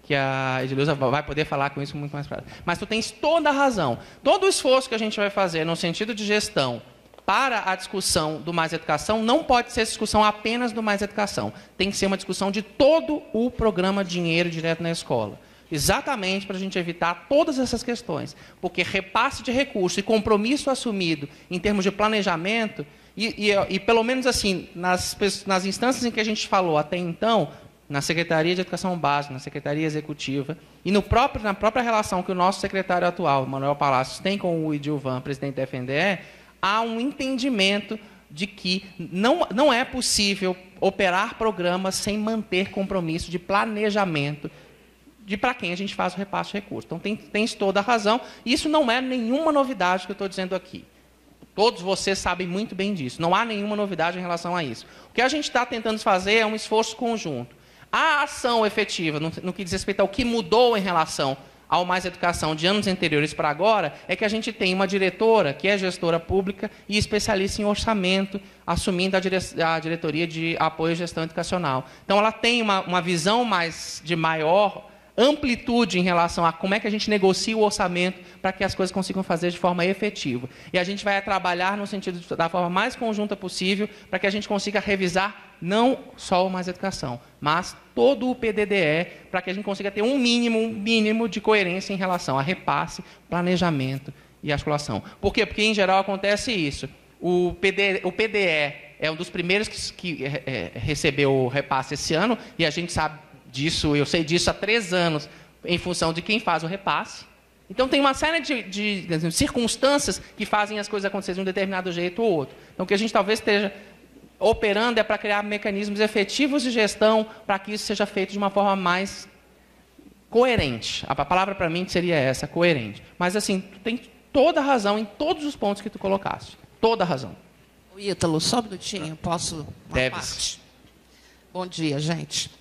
que a Edileuza vai poder falar com isso muito mais prático. Mas tu tens toda a razão. Todo o esforço que a gente vai fazer no sentido de gestão para a discussão do Mais Educação não pode ser discussão apenas do Mais Educação. Tem que ser uma discussão de todo o programa Dinheiro Direto na Escola. Exatamente para a gente evitar todas essas questões. Porque repasse de recurso e compromisso assumido em termos de planejamento, e pelo menos assim, nas instâncias em que a gente falou até então, na Secretaria de Educação Básica, na Secretaria Executiva, e na própria relação que o nosso secretário atual, Manuel Palacios, tem com o Idilvan, presidente da FNDE, há um entendimento de que não é possível operar programas sem manter compromisso de planejamento de para quem a gente faz o repasse de recursos. Então, tens toda a razão. E isso não é nenhuma novidade que eu estou dizendo aqui. Todos vocês sabem muito bem disso. Não há nenhuma novidade em relação a isso. O que a gente está tentando fazer é um esforço conjunto. A ação efetiva, no que diz respeito ao que mudou em relação ao Mais Educação de anos anteriores para agora, é que a gente tem uma diretora que é gestora pública e especialista em orçamento, assumindo a diretoria de apoio à gestão educacional. Então, ela tem uma visão de maior amplitude em relação a como é que a gente negocia o orçamento para que as coisas consigam fazer de forma efetiva. E a gente vai trabalhar no sentido da forma mais conjunta possível para que a gente consiga revisar não só o Mais Educação, mas todo o PDDE, para que a gente consiga ter um mínimo de coerência em relação a repasse, planejamento e articulação. Por quê? Porque, em geral, acontece isso. O PDE é um dos primeiros que recebeu o repasse esse ano, e a gente sabe disso, eu sei disso há 3 anos, em função de quem faz o repasse. Então, tem uma série de circunstâncias que fazem as coisas acontecerem de um determinado jeito ou outro. Então, o que a gente talvez esteja operando é para criar mecanismos efetivos de gestão para que isso seja feito de uma forma mais coerente. A palavra para mim seria essa, coerente. Mas, assim, tu tem toda a razão em todos os pontos que tu colocaste. Toda a razão. Ítalo, só um minutinho, posso? Deves. Bom dia, gente.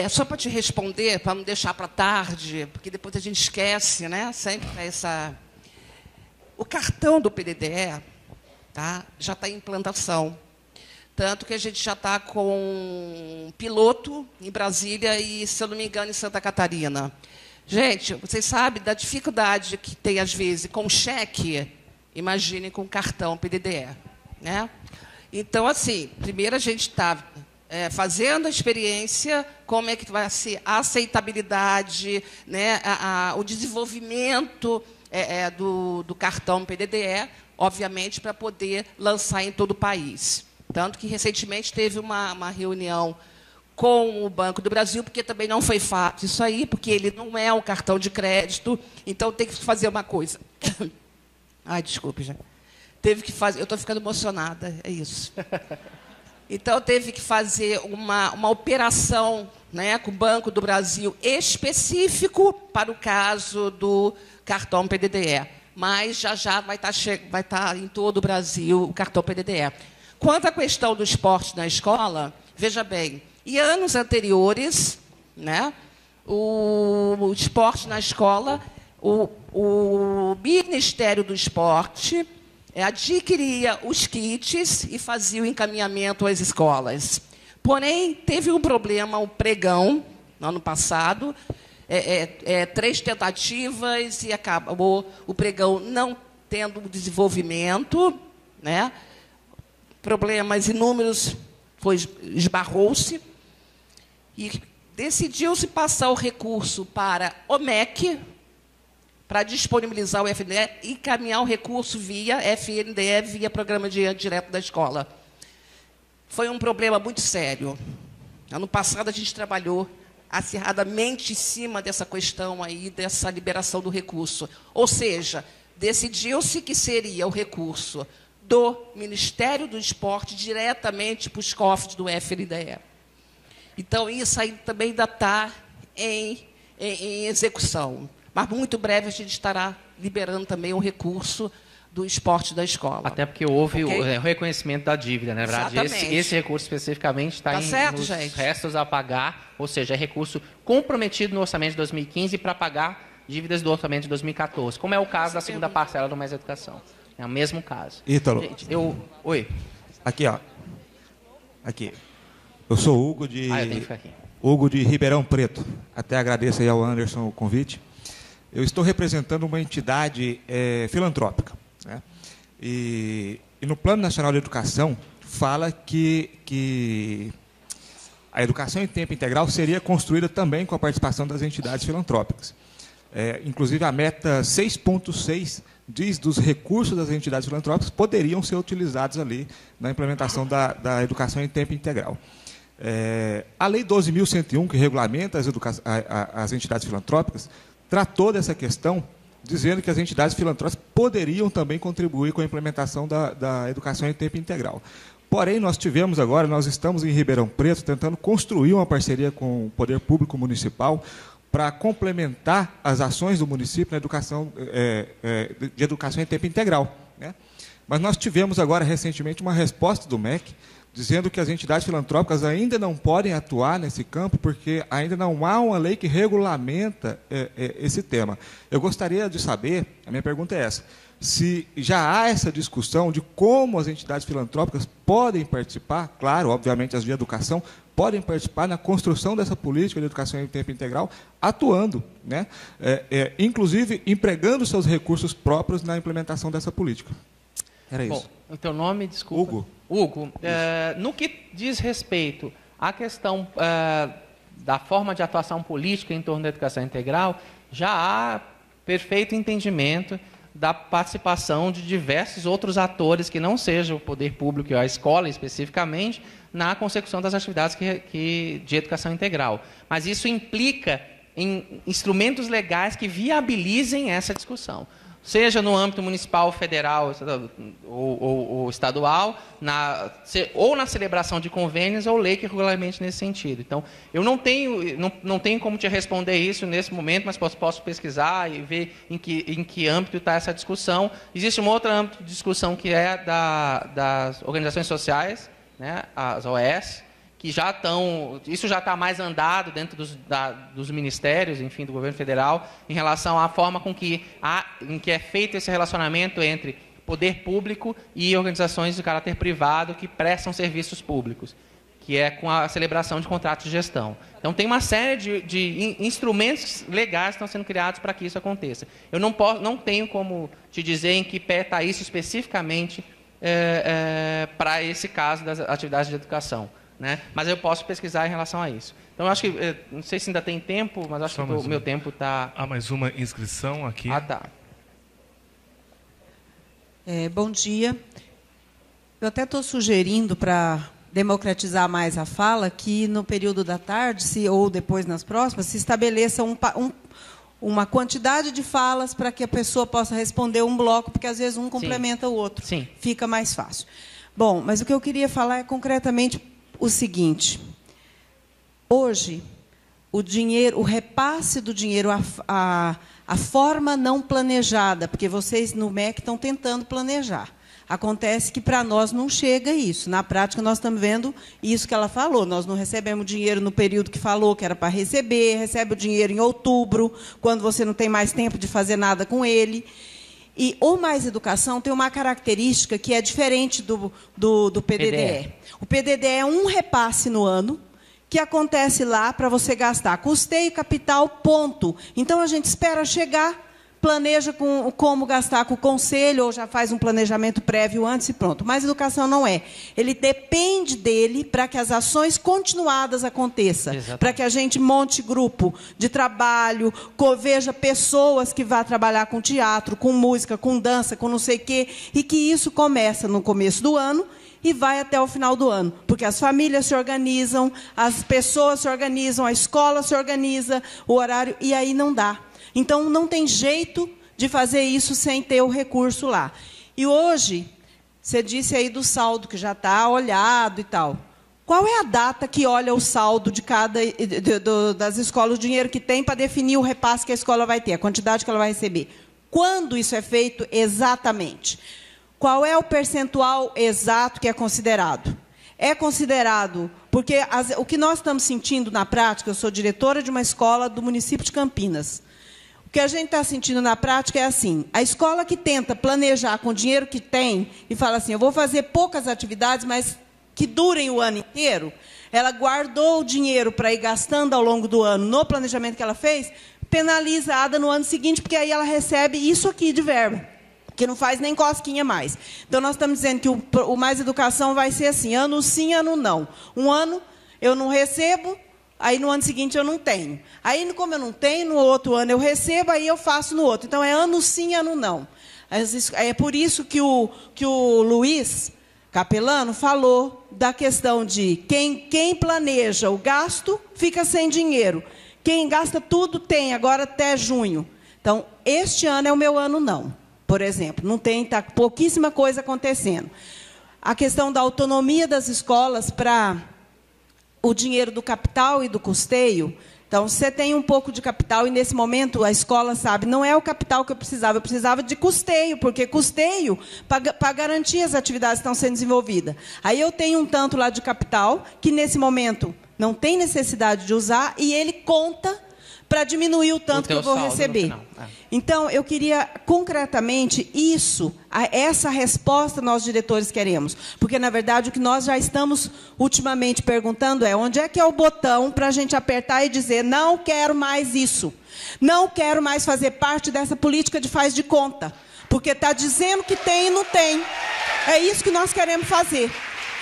Só para te responder, para não deixar para tarde, porque depois a gente esquece, né? Sempre o cartão do PDDE, tá? Já está em implantação. Tanto que a gente já está com um piloto em Brasília e, se eu não me engano, em Santa Catarina. Gente, vocês sabem da dificuldade que tem, às vezes, com cheque, imaginem com cartão PDDE, né? Então, assim, primeiro a gente está fazendo a experiência, como é que vai ser a aceitabilidade, né, o desenvolvimento do cartão PDDE, obviamente, para poder lançar em todo o país. Tanto que, recentemente, teve uma reunião com o Banco do Brasil, porque também não foi fácil isso aí, porque ele não é um cartão de crédito, então tem que fazer uma coisa. Ai, desculpe, já. Teve que fazer... Eu estou ficando emocionada, é isso. Então, teve que fazer uma operação, né, com o Banco do Brasil específico para o caso do cartão PDDE. Mas já vai estar em todo o Brasil o cartão PDDE. Quanto à questão do esporte na escola, veja bem, em anos anteriores, né, o esporte na escola, o Ministério do Esporte adquiria os kits e fazia o encaminhamento às escolas. Porém, teve um problema, o pregão, no ano passado, 3 tentativas e acabou o pregão não tendo desenvolvimento, né? Problemas inúmeros, esbarrou-se, e decidiu-se passar o recurso para o MEC, para disponibilizar o FNDE e encaminhar o recurso via FNDE, via Programa de Direto da Escola. Foi um problema muito sério. Ano passado, a gente trabalhou acirradamente em cima dessa questão aí, dessa liberação do recurso. Ou seja, decidiu-se que seria o recurso do Ministério do Esporte diretamente para os cofres do FNDE. Então, isso aí também ainda está em execução. Mas, muito breve, a gente estará liberando também o recurso do esporte da escola. Até porque houve Okay? o reconhecimento da dívida, né? Na verdade, esse recurso especificamente está nos restos a pagar, ou seja, é recurso comprometido no orçamento de 2015 para pagar dívidas do orçamento de 2014, como é o caso da segunda parcela do Mais Educação. É o mesmo caso. Ítalo. Gente, Oi. Aqui, ó. Aqui. Eu sou Hugo de... eu tenho que ficar aqui. Hugo de Ribeirão Preto. Até agradeço aí ao Anderson o convite. Eu estou representando uma entidade filantrópica, né? E no Plano Nacional de Educação fala que a educação em tempo integral seria construída também com a participação das entidades filantrópicas. Inclusive, a meta 6.6 diz dos recursos das entidades filantrópicas poderiam ser utilizados ali na implementação da educação em tempo integral. A Lei 12.101, que regulamenta as entidades filantrópicas, tratou dessa questão, dizendo que as entidades filantrópicas poderiam também contribuir com a implementação da educação em tempo integral. Porém, nós estamos em Ribeirão Preto tentando construir uma parceria com o Poder Público Municipal para complementar as ações do município na educação, de educação em tempo integral, né? Mas nós tivemos agora, recentemente, uma resposta do MEC, dizendo que as entidades filantrópicas ainda não podem atuar nesse campo, porque ainda não há uma lei que regulamenta esse tema. Eu gostaria de saber, a minha pergunta é essa, se já há essa discussão de como as entidades filantrópicas podem participar, claro, obviamente as de educação, podem participar na construção dessa política de educação em tempo integral, atuando, né? Inclusive empregando seus recursos próprios na implementação dessa política. Era isso. Bom, o teu nome, desculpa. Hugo. Hugo, no que diz respeito à questão da forma de atuação política em torno da educação integral, já há perfeito entendimento da participação de diversos outros atores que não sejam o poder público e a escola especificamente na consecução das atividades de educação integral. Mas isso implica em instrumentos legais que viabilizem essa discussão, seja no âmbito municipal, federal ou estadual, ou na celebração de convênios ou lei que regulamente nesse sentido. Então, eu não tenho como te responder isso nesse momento, mas posso pesquisar e ver em que âmbito está essa discussão. Existe um outro âmbito de discussão que é das organizações sociais, né, as OS, que isso já está mais andado dentro dos ministérios, enfim, do governo federal, em relação à forma em que é feito esse relacionamento entre poder público e organizações de caráter privado que prestam serviços públicos, que é com a celebração de contratos de gestão. Então, tem uma série de instrumentos legais que estão sendo criados para que isso aconteça. Eu não tenho como te dizer em que pé está isso especificamente para esse caso das atividades de educação, né? Mas eu posso pesquisar em relação a isso. Então, eu acho que, não sei se ainda tem tempo, mas acho que o meu tempo está... Há mais uma inscrição aqui. Ah, tá. Bom dia. Eu até estou sugerindo, para democratizar mais a fala, que no período da tarde, ou depois nas próximas, se estabeleça uma quantidade de falas para que a pessoa possa responder um bloco, porque às vezes um complementa o outro. Sim. Fica mais fácil. Bom, mas o que eu queria falar é concretamente o seguinte: hoje, o repasse do dinheiro, a forma não planejada, porque vocês no MEC estão tentando planejar. Acontece que para nós não chega isso. Na prática, nós estamos vendo isso que ela falou. Nós não recebemos dinheiro no período que falou que era para receber, recebe o dinheiro em outubro, quando você não tem mais tempo de fazer nada com ele. E o Mais Educação tem uma característica que é diferente do PDDE. O PDDE é um repasse no ano, que acontece lá para você gastar custeio, capital, ponto. Então, a gente espera chegar, planeja como gastar com o conselho, ou já faz um planejamento prévio antes e pronto. Mas educação não é. Ele depende dele para que as ações continuadas aconteçam. Para que a gente monte grupo de trabalho, veja pessoas que vão trabalhar com teatro, com música, com dança, com não sei o quê, e que isso começa no começo do ano e vai até o final do ano. Porque as famílias se organizam, as pessoas se organizam, a escola se organiza, o horário, e aí não dá. Então, não tem jeito de fazer isso sem ter o recurso lá. E hoje, você disse aí do saldo, que já está olhado e tal. Qual é a data que olha o saldo de das escolas, o dinheiro que tem, para definir o repasse que a escola vai ter, a quantidade que ela vai receber? Quando isso é feito exatamente? Qual é o percentual exato que é considerado? É considerado, porque o que nós estamos sentindo na prática, eu sou diretora de uma escola do município de Campinas. O que a gente está sentindo na prática é assim, a escola que tenta planejar com o dinheiro que tem e fala assim, eu vou fazer poucas atividades, mas que durem o ano inteiro, ela guardou o dinheiro para ir gastando ao longo do ano no planejamento que ela fez, penalizada no ano seguinte, porque aí ela recebe isso aqui de verba, que não faz nem cosquinha mais. Então, nós estamos dizendo que o Mais Educação vai ser assim, ano sim, ano não. Um ano eu não recebo, aí no ano seguinte eu não tenho. Aí, como eu não tenho, no outro ano eu recebo, aí eu faço no outro. Então, é ano sim, ano não. É por isso que o Luiz Capelano falou da questão de quem planeja o gasto fica sem dinheiro. Quem gasta tudo tem, agora até junho. Então, este ano é o meu ano não. Por exemplo, não tem, está pouquíssima coisa acontecendo. A questão da autonomia das escolas para o dinheiro do capital e do custeio. Então, você tem um pouco de capital e, nesse momento, a escola sabe, não é o capital que eu precisava de custeio, porque custeio para garantir as atividades que estão sendo desenvolvidas. Aí eu tenho um tanto lá de capital, que, nesse momento, não tem necessidade de usar, e ele conta para diminuir o tanto que eu vou receber. Então, eu queria, concretamente, essa resposta nós, diretores, queremos. Porque, na verdade, o que nós já estamos ultimamente perguntando é onde é que é o botão para a gente apertar e dizer não quero mais isso. Não quero mais fazer parte dessa política de faz de conta. Porque está dizendo que tem e não tem. É isso que nós queremos fazer.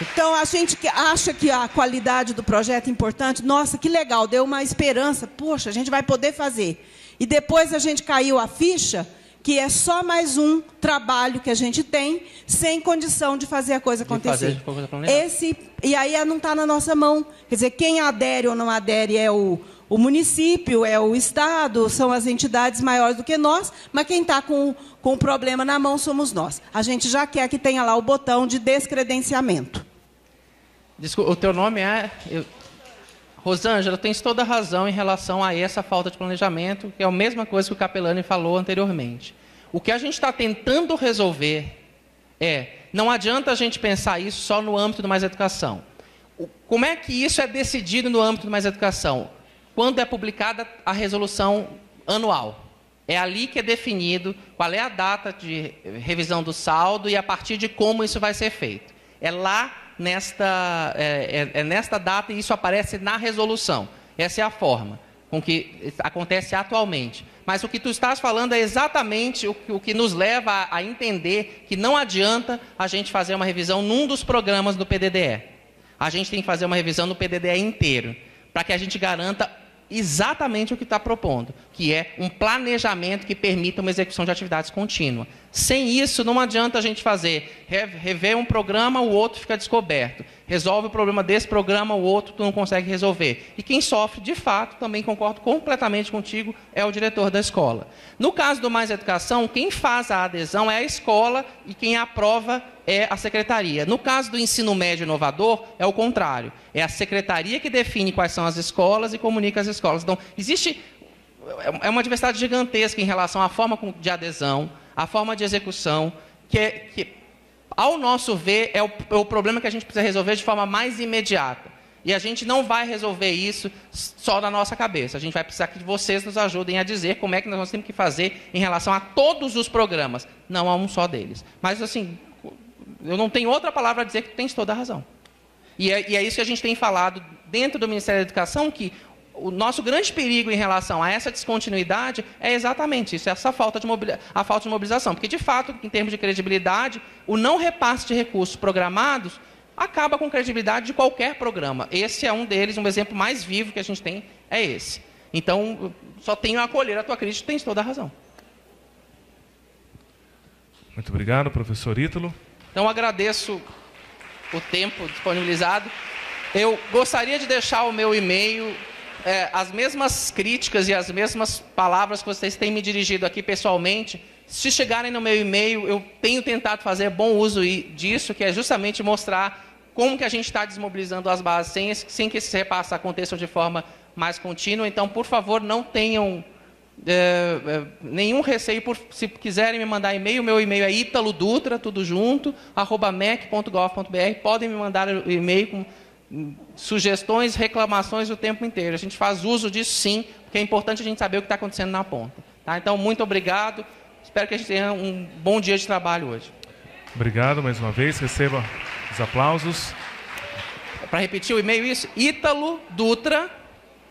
Então, a gente acha que a qualidade do projeto é importante. Nossa, que legal, deu uma esperança. Poxa, a gente vai poder fazer. E depois a gente caiu a ficha, que é só mais um trabalho que a gente tem, sem condição de fazer a coisa acontecer. E aí não está na nossa mão. Quer dizer, quem adere ou não adere é o município, é o Estado, são as entidades maiores do que nós, mas quem está com o problema na mão somos nós. A gente já quer que tenha lá o botão de descredenciamento. Desculpa, o teu nome é... Rosângela, tens toda a razão em relação a essa falta de planejamento, que é a mesma coisa que o Capelani falou anteriormente. O que a gente está tentando resolver não adianta a gente pensar isso só no âmbito do Mais Educação. Como é que isso é decidido no âmbito do Mais Educação? Quando é publicada a resolução anual. É ali que é definido qual é a data de revisão do saldo e a partir de como isso vai ser feito. É lá nesta data e isso aparece na resolução. Essa é a forma com que acontece atualmente. Mas o que tu estás falando é exatamente o que nos leva a entender que não adianta a gente fazer uma revisão num dos programas do PDDE. A gente tem que fazer uma revisão no PDDE inteiro, para que a gente garanta exatamente o que está propondo, que é um planejamento que permita uma execução de atividades contínua. Sem isso, não adianta a gente rever um programa, o outro fica descoberto. Resolve o problema desse programa, o outro tu não consegue resolver. E quem sofre, de fato, também concordo completamente contigo, é o diretor da escola. No caso do Mais Educação, quem faz a adesão é a escola e quem aprova é a secretaria. No caso do ensino médio inovador, é o contrário. É a secretaria que define quais são as escolas e comunica as escolas. Então, existe uma diversidade gigantesca em relação à forma de adesão, à forma de execução, que ao nosso ver, é o problema que a gente precisa resolver de forma mais imediata. E a gente não vai resolver isso só na nossa cabeça. A gente vai precisar que vocês nos ajudem a dizer como é que nós temos que fazer em relação a todos os programas, não a um só deles. Mas, assim, eu não tenho outra palavra a dizer que tu tens toda a razão. E é isso que a gente tem falado dentro do Ministério da Educação, que o nosso grande perigo em relação a essa descontinuidade é exatamente isso, essa falta de mobilização. Porque, de fato, em termos de credibilidade, o não repasse de recursos programados acaba com credibilidade de qualquer programa. Esse é um deles, um exemplo mais vivo que a gente tem é esse. Então, só tenho a acolher a tua crítica, tens toda a razão. Muito obrigado, professor Ítalo. Então, agradeço o tempo disponibilizado. Eu gostaria de deixar o meu e-mail, as mesmas críticas e as mesmas palavras que vocês têm me dirigido aqui pessoalmente. Se chegarem no meu e-mail, eu tenho tentado fazer bom uso disso, que é justamente mostrar como que a gente está desmobilizando as bases sem que esses repasses aconteçam de forma mais contínua. Então, por favor, não tenham nenhum receio, se quiserem me mandar e-mail, meu e-mail é italodutra, tudo junto, @mec.gov.br. Podem me mandar e-mail com sugestões, reclamações o tempo inteiro. A gente faz uso disso sim, porque é importante a gente saber o que está acontecendo na ponta. Tá? Então, muito obrigado. Espero que a gente tenha um bom dia de trabalho hoje. Obrigado mais uma vez. Receba os aplausos. Para repetir o e-mail, isso, Ítalo Dutra,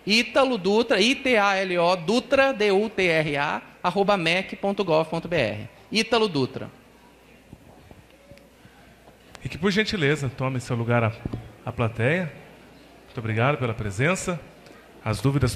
Ítalo Dutra, I-T-A-L-O, Dutra, D-U-T-R-A, @mec.gov.br. Ítalo Dutra. E que, por gentileza, tome seu lugar à plateia. Muito obrigado pela presença. As dúvidas